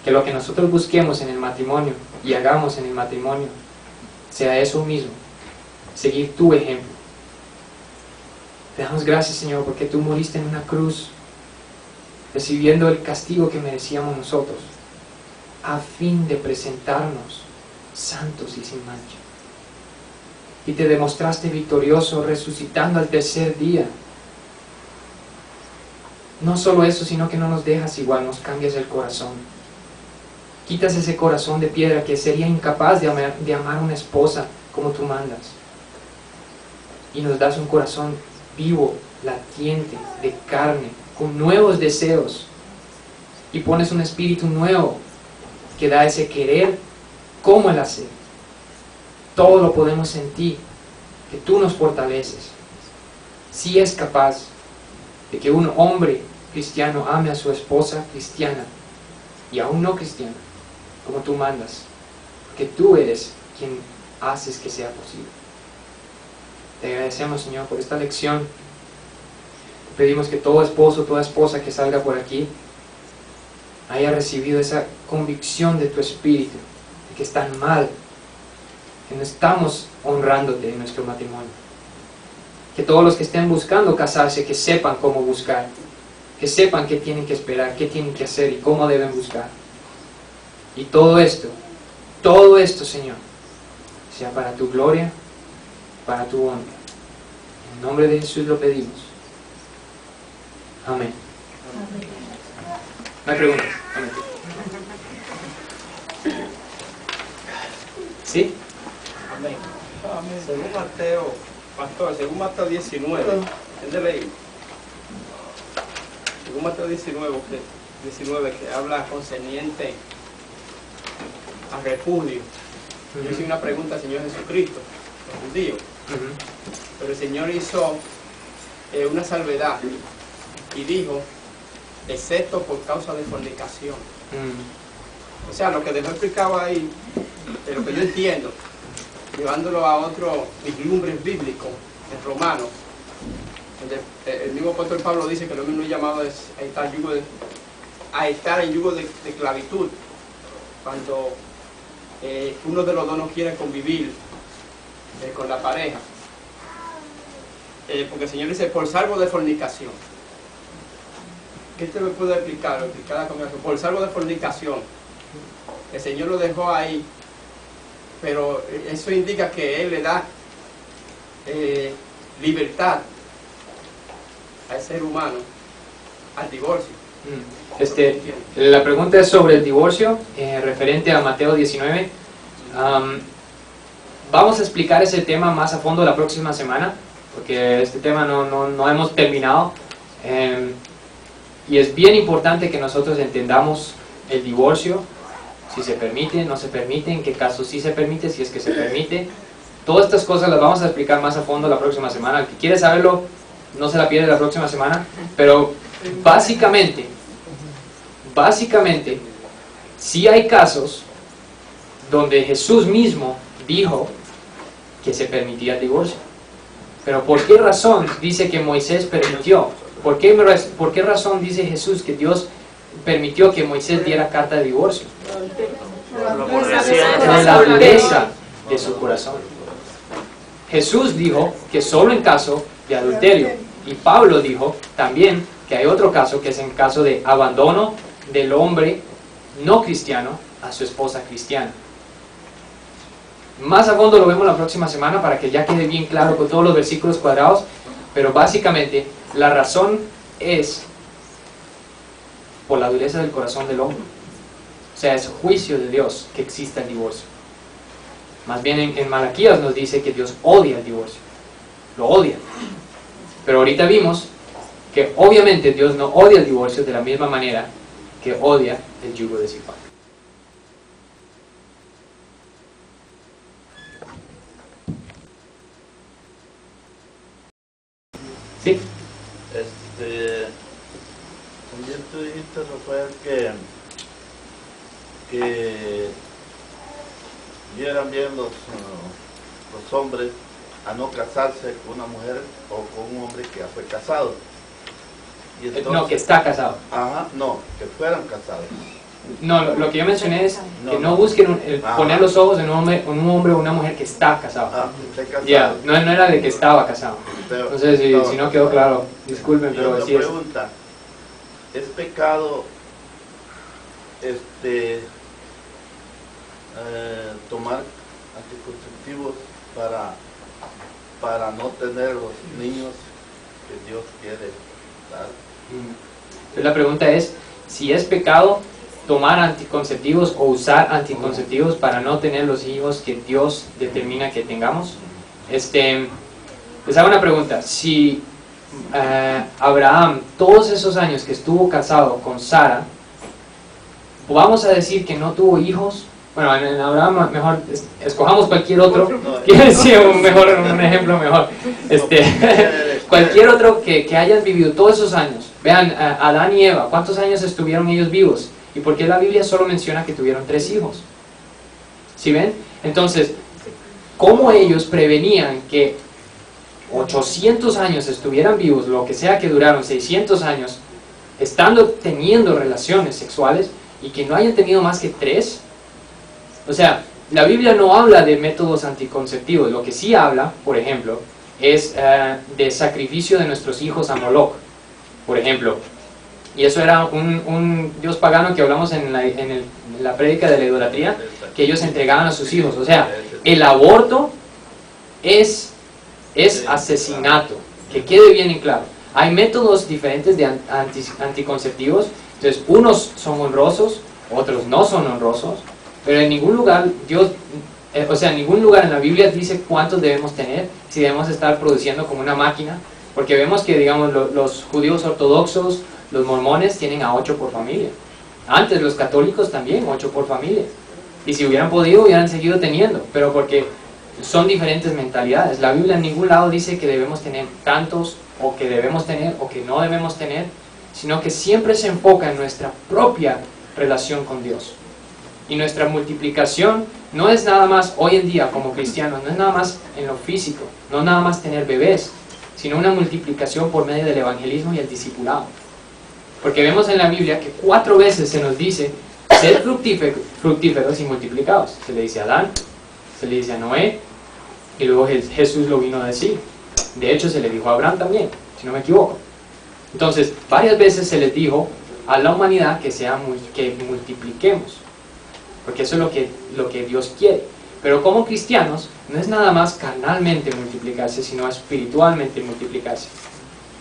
que lo que nosotros busquemos en el matrimonio y hagamos en el matrimonio sea eso mismo, seguir tu ejemplo. Te damos gracias, Señor, porque tú moriste en una cruz recibiendo el castigo que merecíamos nosotros, a fin de presentarnos santos y sin mancha. Y te demostraste victorioso resucitando al tercer día. No solo eso, sino que no nos dejas igual, nos cambias el corazón. Quitas ese corazón de piedra que sería incapaz de amar a una esposa como tú mandas. Y nos das un corazón vivo, latiente, de carne, con nuevos deseos. Y pones un espíritu nuevo que da ese querer como el hacer. Todo lo podemos en ti, que tú nos fortaleces. Si es capaz de que un hombre cristiano ame a su esposa cristiana y aún no cristiana, como tú mandas, porque tú eres quien haces que sea posible. Te agradecemos, Señor, por esta lección. Te pedimos que todo esposo, toda esposa que salga por aquí haya recibido esa convicción de tu espíritu, de que están mal, que no estamos honrándote en nuestro matrimonio. Que todos los que estén buscando casarse, que sepan cómo buscar, que sepan qué tienen que esperar, qué tienen que hacer y cómo deben buscar. Y todo esto, Señor, sea para tu gloria, para tu honra. En el nombre de Jesús lo pedimos. Amén. Amén. ¿No hay preguntas? Amén. ¿Sí? Amén. Según Mateo, pastor, según Mateo 19, ¿entiende leí? Según Mateo 19, que habla concerniente a refugio. Yo hice una pregunta al Señor Jesucristo, los judíos, pero el Señor hizo una salvedad y dijo, excepto por causa de fornicación. O sea, lo que dejó explicado ahí, de lo que yo entiendo, llevándolo a otro vislumbres bíblico en Romanos, donde el mismo apóstol Pablo dice que lo mismo llamado es a estar en yugo de esclavitud, cuando uno de los dos no quiere convivir con la pareja, porque el Señor dice, por salvo de fornicación. ¿Qué te me puede explicar? Por salvo de fornicación. El Señor lo dejó ahí, pero eso indica que Él le da libertad al ser humano al divorcio. La pregunta es sobre el divorcio, referente a Mateo 19. Vamos a explicar ese tema más a fondo la próxima semana, porque este tema no hemos terminado. Y es bien importante que nosotros entendamos el divorcio, si se permite, no se permite, en qué casos sí se permite, si es que se permite. Todas estas cosas las vamos a explicar más a fondo la próxima semana. El que quiere saberlo, no se la pierde la próxima semana. Pero básicamente, sí hay casos donde Jesús mismo dijo que se permitía el divorcio. Pero ¿por qué razón dice que Moisés permitió? ¿Por qué razón dice Jesús que Dios permitió que Moisés diera carta de divorcio? De la dureza de su corazón. Jesús dijo que solo en caso de adulterio. Y Pablo dijo también que hay otro caso, que es en caso de abandono del hombre no cristiano a su esposa cristiana. Más a fondo lo vemos la próxima semana para que ya quede bien claro con todos los versículos cuadrados, pero básicamente la razón es por la dureza del corazón del hombre. O sea, es juicio de Dios que exista el divorcio. Más bien en Malaquías nos dice que Dios odia el divorcio. Lo odia. Pero ahorita vimos que obviamente Dios no odia el divorcio de la misma manera que odia el yugo desigual. ¿Sí? También tú dijiste, Rafael, que vieran bien los hombres a no casarse con una mujer o con un hombre que ya fue casado. Y entonces, no, que está casado. Ajá, no, que fueran casados. No, lo que yo mencioné es que no busquen poner los ojos en un hombre o una mujer que está casado. Que esté casado. Ya, no era de que estaba casado. Pero, No sé si no quedó claro. Disculpen, pero así es. Pregunta, ¿es pecado tomar anticonceptivos para no tener los niños que Dios quiere dar? Entonces la pregunta es, si es pecado tomar anticonceptivos o usar anticonceptivos para no tener los hijos que Dios determina que tengamos. Les hago una pregunta. Si Abraham, todos esos años que estuvo casado con Sara, vamos a decir que no tuvo hijos. Bueno, en Abraham mejor escojamos cualquier otro. Quiero decir un ejemplo mejor. Cualquier otro que hayan vivido todos esos años. Vean, Adán y Eva, ¿cuántos años estuvieron ellos vivos? ¿Y por qué la Biblia solo menciona que tuvieron 3 hijos? ¿Sí ven? Entonces, ¿cómo ellos prevenían que 800 años estuvieran vivos, lo que sea que duraron 600 años, teniendo relaciones sexuales y que no hayan tenido más que 3? O sea, la Biblia no habla de métodos anticonceptivos. Lo que sí habla, por ejemplo, es de sacrificio de nuestros hijos a Moloch, por ejemplo. Y eso era un dios pagano que hablamos en la prédica de la idolatría, que ellos entregaban a sus hijos. O sea, el aborto es asesinato, que quede bien en claro. Hay métodos diferentes de anticonceptivos, entonces unos son honrosos, otros no son honrosos, pero en ningún lugar en ningún lugar en la Biblia dice cuántos debemos tener, si debemos estar produciendo como una máquina, porque vemos que, digamos, los judíos ortodoxos, los mormones tienen a 8 por familia. Antes los católicos también, 8 por familia. Y si hubieran podido, hubieran seguido teniendo, pero porque son diferentes mentalidades. La Biblia en ningún lado dice que debemos tener tantos, o que debemos tener, o que no debemos tener, sino que siempre se enfoca en nuestra propia relación con Dios. Y nuestra multiplicación no es nada más, hoy en día como cristianos, no es nada más en lo físico, no nada más tener bebés, sino una multiplicación por medio del evangelismo y el discipulado. Porque vemos en la Biblia que 4 veces se nos dice, sed fructíferos y multiplicados. Se le dice a Adán, se le dice a Noé, y luego Jesús lo vino a decir. De hecho se le dijo a Abraham también, si no me equivoco. Entonces, varias veces se les dijo a la humanidad que multipliquemos, porque eso es lo que Dios quiere. Pero como cristianos, no es nada más carnalmente multiplicarse, sino espiritualmente multiplicarse,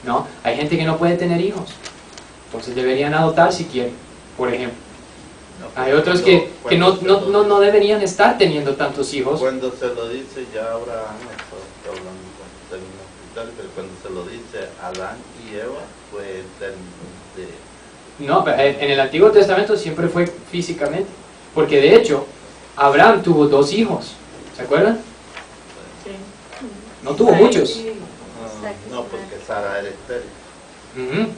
¿no? Hay gente que no puede tener hijos, entonces deberían adoptar si quieren, por ejemplo. Hay otros que no deberían estar teniendo tantos hijos. Cuando se lo dice ya Abraham, está hablando con términos espirituales, pero cuando se lo dice Adán y Eva, fue en términos de... No, en el Antiguo Testamento siempre fue físicamente. Porque de hecho, Abraham tuvo 2 hijos. ¿Se acuerdan? No tuvo muchos. No, porque Sara era estéril.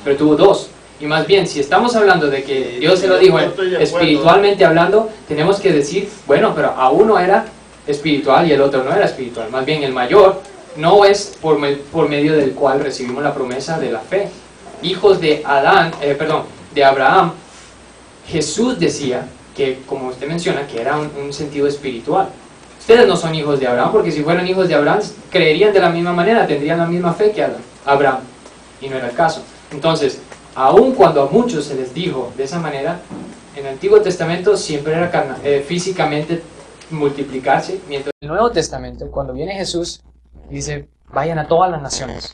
Pero tuvo 2. Y más bien, si estamos hablando de que Dios se lo dijo espiritualmente hablando, tenemos que decir, bueno, pero a uno era espiritual y el otro no era espiritual. Más bien, el mayor no es por medio del cual recibimos la promesa de la fe. Hijos de de Abraham, Jesús decía que, como usted menciona, que era un sentido espiritual. Ustedes no son hijos de Abraham, porque si fueran hijos de Abraham, creerían de la misma manera, tendrían la misma fe que Abraham. Y no era el caso. Entonces, aun cuando a muchos se les dijo de esa manera, en el Antiguo Testamento siempre era físicamente multiplicarse, mientras en el Nuevo Testamento, cuando viene Jesús, dice, vayan a todas las naciones,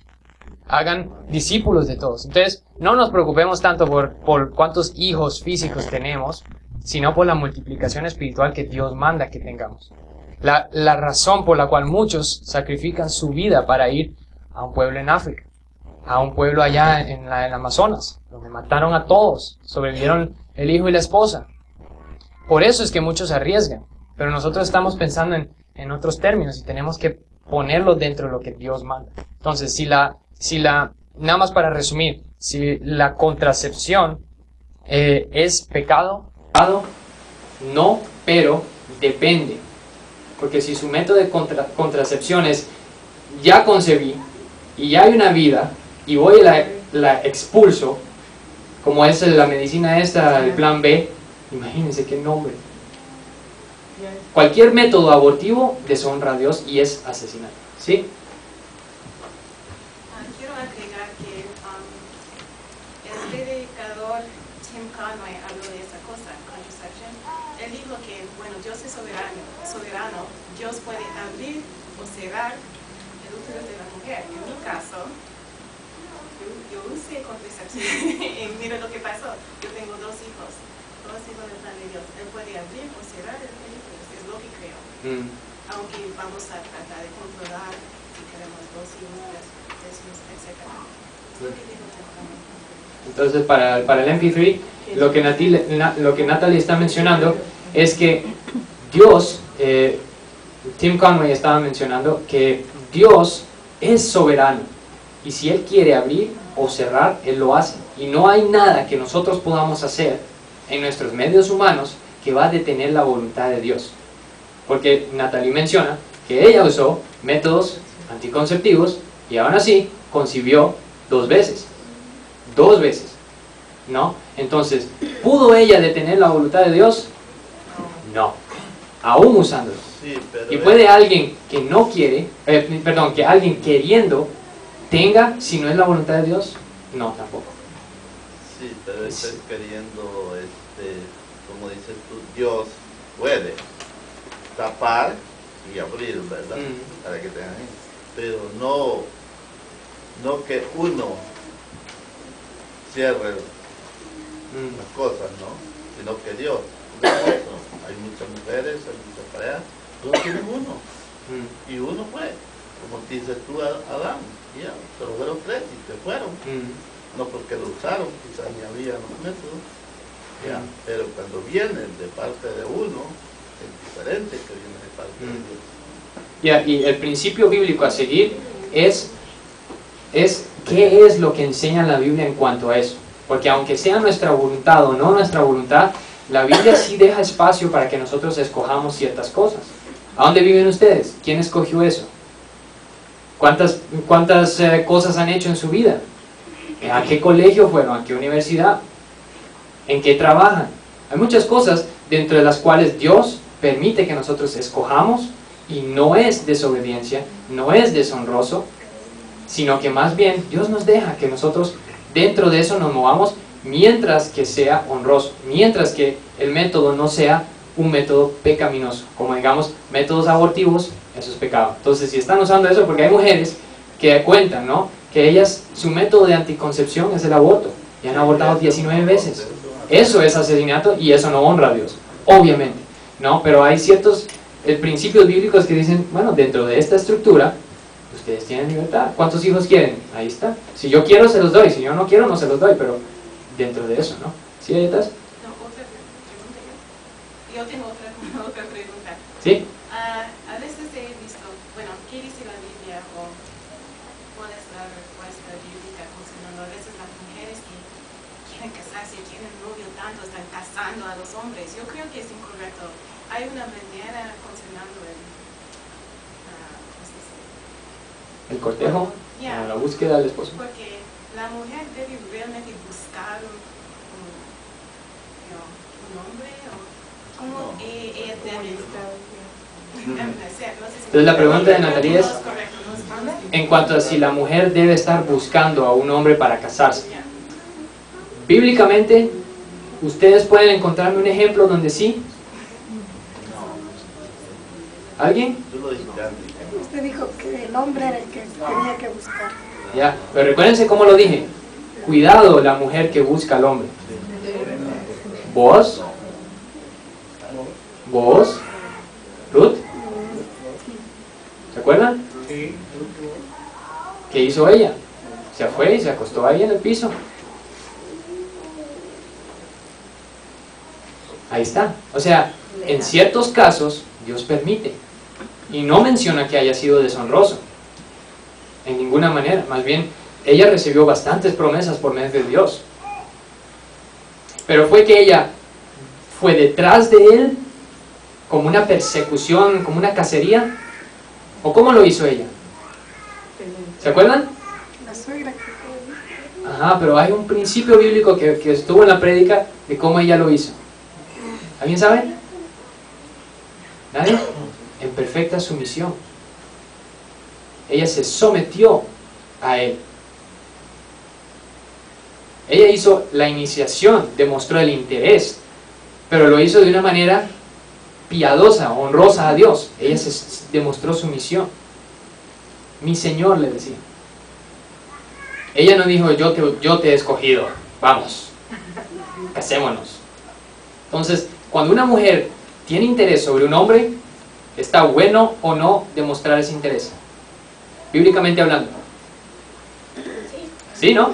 hagan discípulos de todos. Entonces, no nos preocupemos tanto por cuántos hijos físicos tenemos, sino por la multiplicación espiritual que Dios manda que tengamos. La razón por la cual muchos sacrifican su vida para ir a un pueblo en África, a un pueblo allá en el Amazonas, donde mataron a todos, sobrevivieron el hijo y la esposa. Por eso es que muchos arriesgan, pero nosotros estamos pensando en otros términos y tenemos que ponerlo dentro de lo que Dios manda. Entonces, nada más para resumir, si la contracepción es pecado, no, pero depende. Porque si su método de contracepción es, ya concebí y ya hay una vida, y voy y la expulso, como es la medicina esta, el plan B, imagínense qué nombre. Cualquier método abortivo deshonra a Dios y es asesinato. ¿Sí? Quiero agregar que el predicador Tim Conway habló de esa cosa, contraception. Él dijo que, bueno, Dios es soberano, Dios puede abrir o cerrar el útero de la mujer. En mi caso, yo usé contracepción y mira lo que pasó. Yo tengo 2 hijos del plan de Dios. Él puede abrir o cerrar el útero, es lo que creo. Aunque vamos a tratar de controlar si queremos 2 hijos, 3 hijos, etc. Es lo que digo. Entonces, para el MP3, lo que Natalie está mencionando es que Dios, Tim Conway estaba mencionando que Dios es soberano. Y si Él quiere abrir o cerrar, Él lo hace. Y no hay nada que nosotros podamos hacer en nuestros medios humanos que va a detener la voluntad de Dios. Porque Natalie menciona que ella usó métodos anticonceptivos y aún así concibió 2 veces. 2 veces. ¿No? Entonces, ¿pudo ella detener la voluntad de Dios? No. Aún usándolo. Sí, pero ¿Y puede alguien que no quiere, que alguien queriendo tenga, si no es la voluntad de Dios? No, tampoco. Sí, pero estás queriendo, como dices tú, Dios puede tapar y abrir, ¿verdad? Para que tengan hijos. Pero no que uno cierre las cosas, ¿no? Sino que Dios. Hay muchas mujeres, hay muchas parejas, todos tienen uno. Y uno fue, como dices tú, Adán, ya, pero fueron 3 y se fueron. No porque lo usaron, quizás ni había los métodos. Ya, pero cuando vienen de parte de uno, es diferente que viene de parte de Dios. Y el principio bíblico a seguir es qué es lo que enseña la Biblia en cuanto a eso. Porque aunque sea nuestra voluntad o no nuestra voluntad, la Biblia sí deja espacio para que nosotros escojamos ciertas cosas. ¿A dónde viven ustedes? ¿Quién escogió eso? ¿Cuántas cosas han hecho en su vida? ¿A qué colegio fueron? ¿A qué universidad? ¿En qué trabajan? Hay muchas cosas dentro de las cuales Dios permite que nosotros escojamos y no es desobediencia, no es deshonroso, sino que más bien Dios nos deja que nosotros dentro de eso nos movamos mientras que sea honroso, mientras que el método no sea un método pecaminoso, como digamos métodos abortivos, eso es pecado. Entonces si están usando eso, porque hay mujeres que cuentan, ¿no? Que ellas, su método de anticoncepción es el aborto, y han abortado 19 veces. Eso es asesinato y eso no honra a Dios, obviamente, ¿no? Pero hay ciertos principios bíblicos que dicen, bueno, dentro de esta estructura, ustedes tienen libertad. ¿Cuántos hijos quieren? Ahí está. Si yo quiero, se los doy. Si yo no quiero, no se los doy, pero dentro de eso, ¿no? ¿Sí, Ayetas? No, otra pregunta yo. Yo tengo otra pregunta. ¿Sí? A veces he visto, bueno, ¿qué dice la Biblia o cuál es la respuesta bíblica considerando a veces las mujeres que quieren casarse, quieren novio tanto, están casando a los hombres? Yo creo que es incorrecto. Hay una manera considerando El cortejo, Yeah. la búsqueda del esposo. porque la mujer debe realmente buscar un hombre o cómo ella debe hacer. No sé si Entonces la pregunta de Natalia es, no correcto, no es correcto. en cuanto a si la mujer debe estar buscando a un hombre para casarse. Yeah. Bíblicamente, ¿ustedes pueden encontrarme un ejemplo donde sí? ¿Alguien? Tú lo dijiste antes. Usted dijo que el hombre era el que tenía que buscar. Ya, pero recuérdense cómo lo dije. Cuidado la mujer que busca al hombre. ¿Vos? ¿Vos? ¿Ruth? ¿Se acuerdan? Sí. ¿Qué hizo ella? Se fue y se acostó ahí en el piso. Ahí está. O sea, en ciertos casos Dios permite. Y no menciona que haya sido deshonroso. En ninguna manera. Más bien, ella recibió bastantes promesas por medio de Dios. Pero fue que ella fue detrás de él como una persecución, como una cacería. ¿O cómo lo hizo ella? ¿Se acuerdan? La suegra que Ajá, pero hay un principio bíblico que estuvo en la prédica de cómo ella lo hizo. ¿Alguien sabe? ¿Nadie? En perfecta sumisión. Ella se sometió a él. Ella hizo la iniciación, demostró el interés, pero lo hizo de una manera piadosa, honrosa a Dios. Ella se demostró sumisión. Mi Señor, le decía. Ella no dijo, yo te he escogido, vamos, casémonos. Entonces, cuando una mujer tiene interés sobre un hombre, ¿está bueno o no demostrar ese interés? Bíblicamente hablando. ¿Sí, no?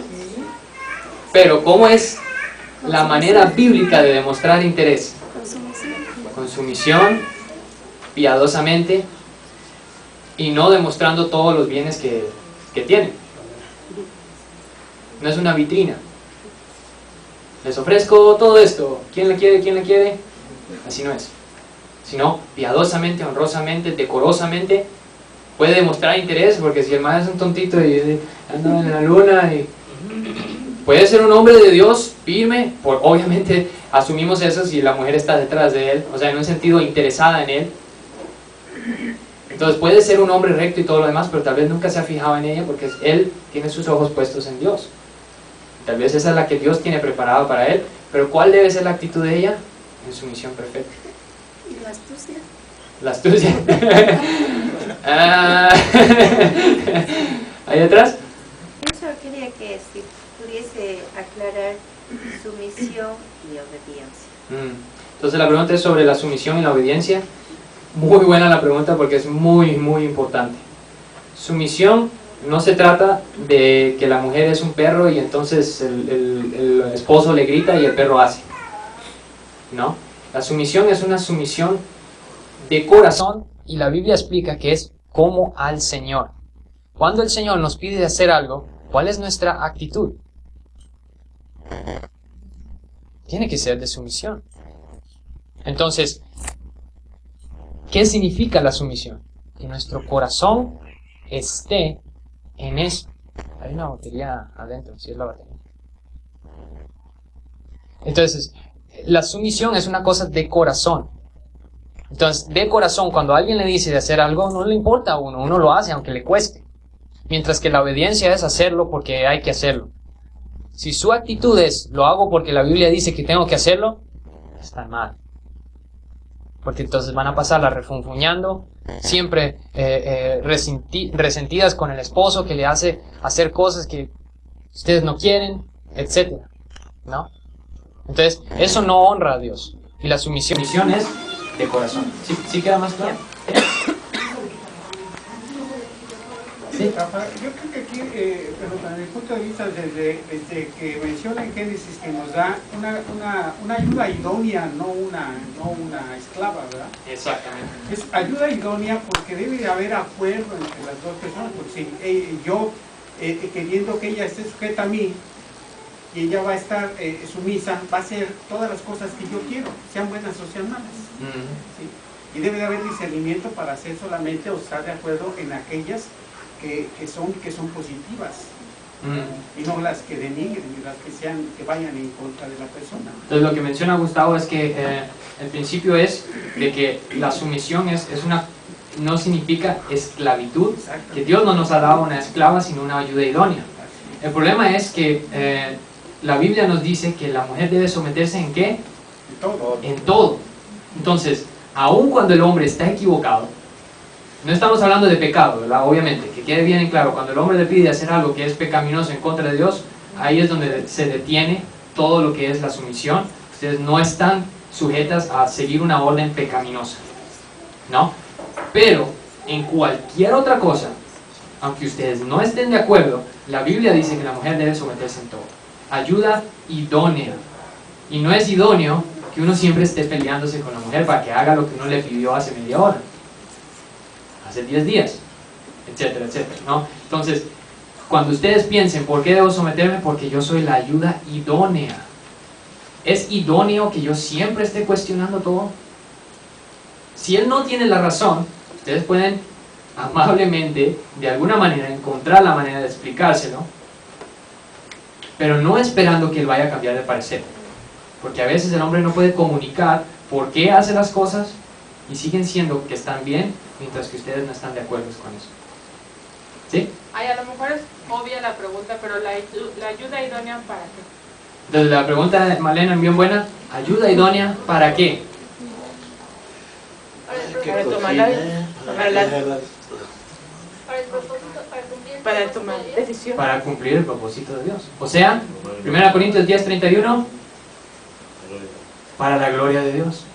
Pero ¿cómo es la manera bíblica de demostrar interés? con sumisión. Con sumisión, piadosamente, y no demostrando todos los bienes que tiene. No es una vitrina. Les ofrezco todo esto. ¿Quién le quiere? ¿Quién le quiere? Así no es. Sino piadosamente, honrosamente, decorosamente. Puede demostrar interés, porque si el maestro es un tontito y anda en la luna y... Puede ser un hombre de Dios firme, obviamente asumimos eso si la mujer está detrás de él, o sea, en un sentido interesada en él. Entonces puede ser un hombre recto y todo lo demás, pero tal vez nunca se ha fijado en ella porque él tiene sus ojos puestos en Dios. Tal vez esa es la que Dios tiene preparada para él, pero ¿cuál debe ser la actitud de ella? En sumisión perfecta. Y la astucia. La astucia. ¿Ahí atrás? Eso quería que si pudiese aclarar sumisión y obediencia. Entonces la pregunta es sobre la sumisión y la obediencia. Muy buena la pregunta porque es muy, muy importante. Sumisión no se trata de que la mujer es un perro y entonces el esposo le grita y el perro hace. No, la sumisión es una sumisión de corazón y la Biblia explica que es como al Señor. Cuando el Señor nos pide hacer algo, ¿cuál es nuestra actitud? Tiene que ser de sumisión. Entonces, ¿qué significa la sumisión? Que nuestro corazón esté en eso. Hay una batería adentro, si es la batería. Entonces, la sumisión es una cosa de corazón. Entonces, de corazón, cuando alguien le dice de hacer algo, no le importa a uno lo hace aunque le cueste. Mientras que la obediencia es hacerlo porque hay que hacerlo. Si su actitud es, lo hago porque la Biblia dice que tengo que hacerlo, está mal. Porque entonces van a pasarla refunfuñando, siempre resentidas con el esposo que le hace hacer cosas que ustedes no quieren, etc. ¿No? Entonces, eso no honra a Dios. Y la sumisión es de corazón. ¿Sí queda más claro? Sí, Rafa, yo creo que aquí, pero desde el punto de vista desde que menciona en Génesis que nos da una ayuda idónea, no una esclava, ¿verdad? Exactamente. Es ayuda idónea porque debe de haber acuerdo entre las dos personas, porque si yo queriendo que ella esté sujeta a mí y ella va a estar sumisa, va a hacer todas las cosas que yo quiero, sean buenas o sean malas. ¿Sí? Y debe de haber discernimiento para hacer solamente o estar de acuerdo en aquellas que son positivas y no las que denigren y las que vayan en contra de la persona. Entonces lo que menciona Gustavo es que el principio es de que la sumisión no significa esclavitud, que Dios no nos ha dado una esclava sino una ayuda idónea. El problema es que la Biblia nos dice que la mujer debe someterse ¿en qué? En todo. En todo. Entonces, aun cuando el hombre está equivocado, no estamos hablando de pecado, ¿verdad? Obviamente, que quede bien claro, cuando el hombre le pide hacer algo que es pecaminoso en contra de Dios, ahí es donde se detiene todo lo que es la sumisión. Ustedes no están sujetas a seguir una orden pecaminosa, ¿no? Pero en cualquier otra cosa, aunque ustedes no estén de acuerdo, la Biblia dice que la mujer debe someterse en todo. Ayuda idónea. Y no es idóneo que uno siempre esté peleándose con la mujer para que haga lo que uno le pidió hace media hora, hace 10 días, etcétera, etcétera, ¿no? Entonces, cuando ustedes piensen, ¿por qué debo someterme? Porque yo soy la ayuda idónea. ¿Es idóneo que yo siempre esté cuestionando todo? Si él no tiene la razón, ustedes pueden amablemente, de alguna manera, encontrar la manera de explicárselo, pero no esperando que él vaya a cambiar de parecer. Porque a veces el hombre no puede comunicar por qué hace las cosas y siguen siendo que están bien, mientras que ustedes no están de acuerdo con eso. ¿Sí? Ay, a lo mejor es obvia la pregunta, pero la ayuda idónea ¿para qué? Entonces la pregunta de Malena es bien buena. ¿Ayuda idónea para qué? Para tomar para tomar decisiones. Para cumplir el propósito de Dios. O sea, 1 Corintios 10:31, para la gloria de Dios.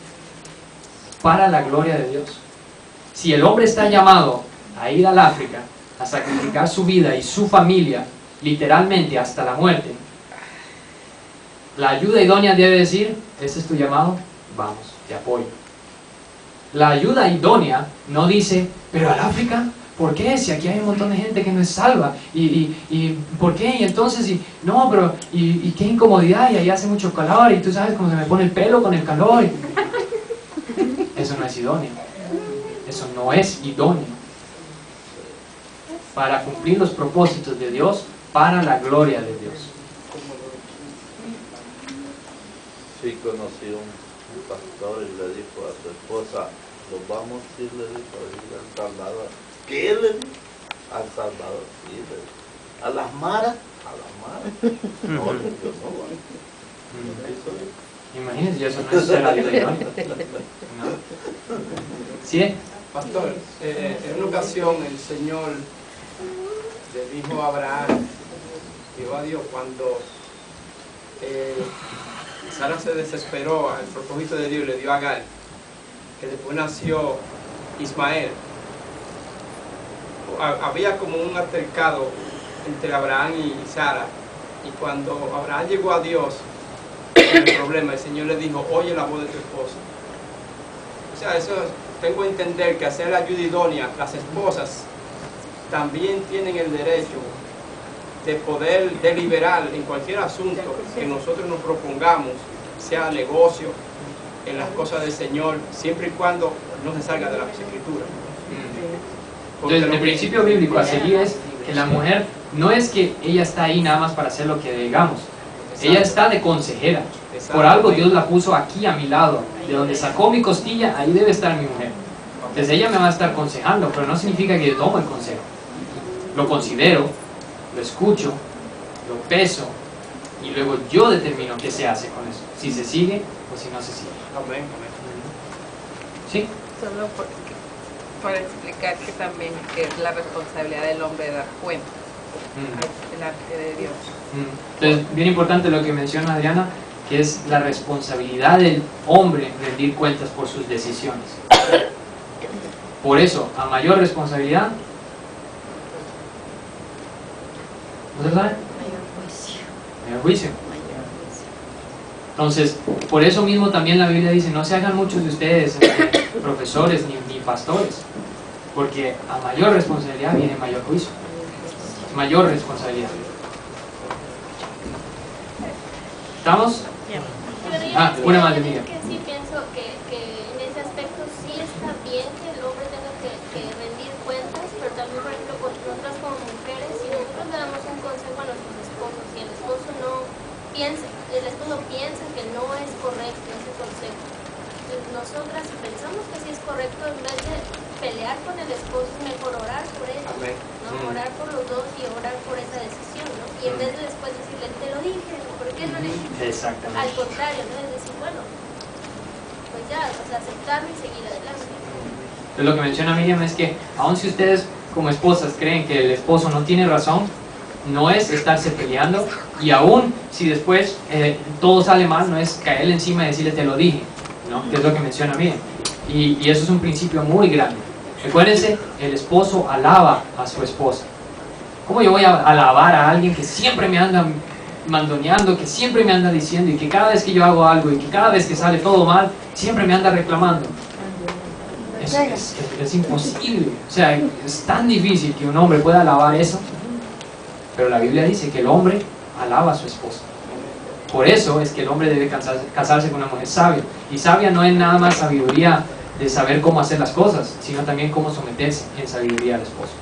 Para la gloria de Dios. Si el hombre está llamado a ir al África, a sacrificar su vida y su familia, literalmente hasta la muerte, la ayuda idónea debe decir, ese es tu llamado, vamos, te apoyo. La ayuda idónea no dice, pero al África, ¿por qué? Si aquí hay un montón de gente que no es salva, y ¿por qué? Y entonces, no, pero, y qué incomodidad, y ahí hace mucho calor, y tú sabes cómo se me pone el pelo con el calor. Eso no es idóneo. Eso no es idóneo. Para cumplir los propósitos de Dios, para la gloria de Dios. Sí, conocí un pastor y le dijo a su esposa, nos vamos a ir, le dijo, a ir al Salvador. ¿Qué le dijo? Al Salvador, sí, le dijo. ¿A las maras? A las maras. No, le dijo, no, bueno. Imagínense, eso no es ser ayuda idónea. ¿No? ¿Sí? Pastor, en una ocasión el Señor le dijo a Abraham, dijo a Dios, cuando Sara se desesperó al propósito de Dios y le dio a Agar, que después nació Ismael. Había como un altercado entre Abraham y Sara, y cuando Abraham llegó a Dios con el problema, el Señor le dijo, oye la voz de tu esposa. O sea, eso tengo que entender que hacer la ayuda idónea, las esposas también tienen el derecho de poder deliberar en cualquier asunto que nosotros nos propongamos, sea negocio, en las cosas del Señor, siempre y cuando no se salga de las escrituras. Entonces, el principio bíblico a seguir es que la mujer no es que ella está ahí nada más para hacer lo que digamos. Ella está de consejera. Por algo Dios la puso aquí a mi lado. De donde sacó mi costilla, ahí debe estar mi mujer. Entonces ella me va a estar aconsejando, pero no significa que yo tomo el consejo. Lo considero, lo escucho, lo peso, y luego yo determino qué se hace con eso. Si se sigue o si no se sigue. Amén, amén. ¿Sí? Solo para explicar que también que es la responsabilidad del hombre dar cuenta delante de Dios. Entonces, bien importante lo que menciona Adriana, que es la responsabilidad del hombre rendir cuentas por sus decisiones. Por eso, a mayor responsabilidad, ¿no se sabe? Mayor juicio. Entonces, por eso mismo también la Biblia dice, no se hagan muchos de ustedes profesores ni pastores, porque a mayor responsabilidad viene mayor juicio. Mayor responsabilidad. ¿Estamos? Una más de mí. Que sí pienso que en ese aspecto sí está bien que el hombre tenga que rendir cuentas, pero también, por ejemplo, nosotras como mujeres, si nosotros le damos un consejo a nuestros esposos y el esposo piensa que no es correcto ese consejo, nosotras si pensamos que sí es correcto, en vez de pelear con el esposo, es mejor orar por él, ¿no? Orar por los dos y orar por esa decisión, ¿no? Y en vez de después decirle, te lo dije, ¿por qué no le dijiste? Exactamente. Al contrario, ¿no? Es decir, bueno, pues ya, o sea, aceptarlo y seguir adelante. Entonces lo que menciona Miriam es que aun si ustedes como esposas creen que el esposo no tiene razón, no es estarse peleando, y aún si después todo sale mal, no es caerle encima y decirle te lo dije, ¿no? Que es lo que menciona Miriam. Y eso es un principio muy grande. Recuérdense, el esposo alaba a su esposa. ¿Cómo yo voy a alabar a alguien que siempre me anda mandoneando, que siempre me anda diciendo, y que cada vez que yo hago algo y que cada vez que sale todo mal, siempre me anda reclamando? Es imposible. O sea, es tan difícil que un hombre pueda alabar eso. Pero la Biblia dice que el hombre alaba a su esposa. Por eso es que el hombre debe casarse con una mujer sabia. Y sabia no es nada más sabiduría de saber cómo hacer las cosas, sino también cómo someterse en sabiduría al esposo.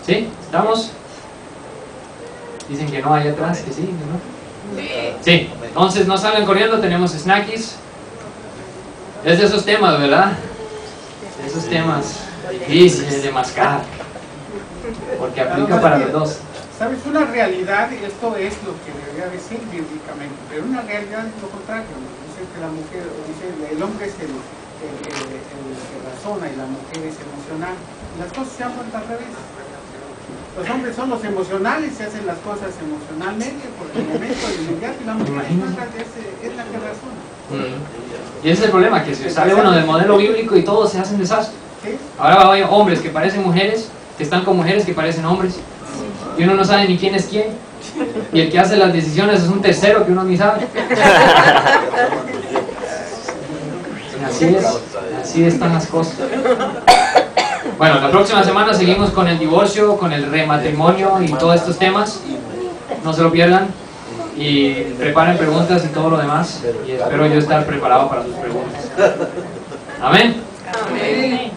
¿Sí? ¿Estamos? Dicen que no, allá atrás, que sí, ¿no? Sí. Entonces no salgan corriendo, tenemos snackies. Es de esos temas, ¿verdad? De esos temas difíciles de mascar, porque aplica para los dos. ¿Sabes? Una realidad, esto es lo que debería decir bíblicamente, pero una realidad es lo contrario. Dice que la mujer, dice el hombre es el que razona y la mujer es emocional. Las cosas se han vuelto al revés. Los hombres son los emocionales, se hacen las cosas emocionalmente por el momento inmediato, y la mujer es la que razona. Y ese es el problema, que se sale uno del modelo bíblico y todos se hacen desastre. ¿Sí? Ahora hay hombres que parecen mujeres, que están con mujeres que parecen hombres, y uno no sabe ni quién es quién, y el que hace las decisiones es un tercero que uno ni sabe. Así están las cosas. Bueno, la próxima semana seguimos con el divorcio, con el rematrimonio y todos estos temas. No se lo pierdan. Y preparen preguntas y todo lo demás. Y espero yo estar preparado para sus preguntas. Amén. Amén.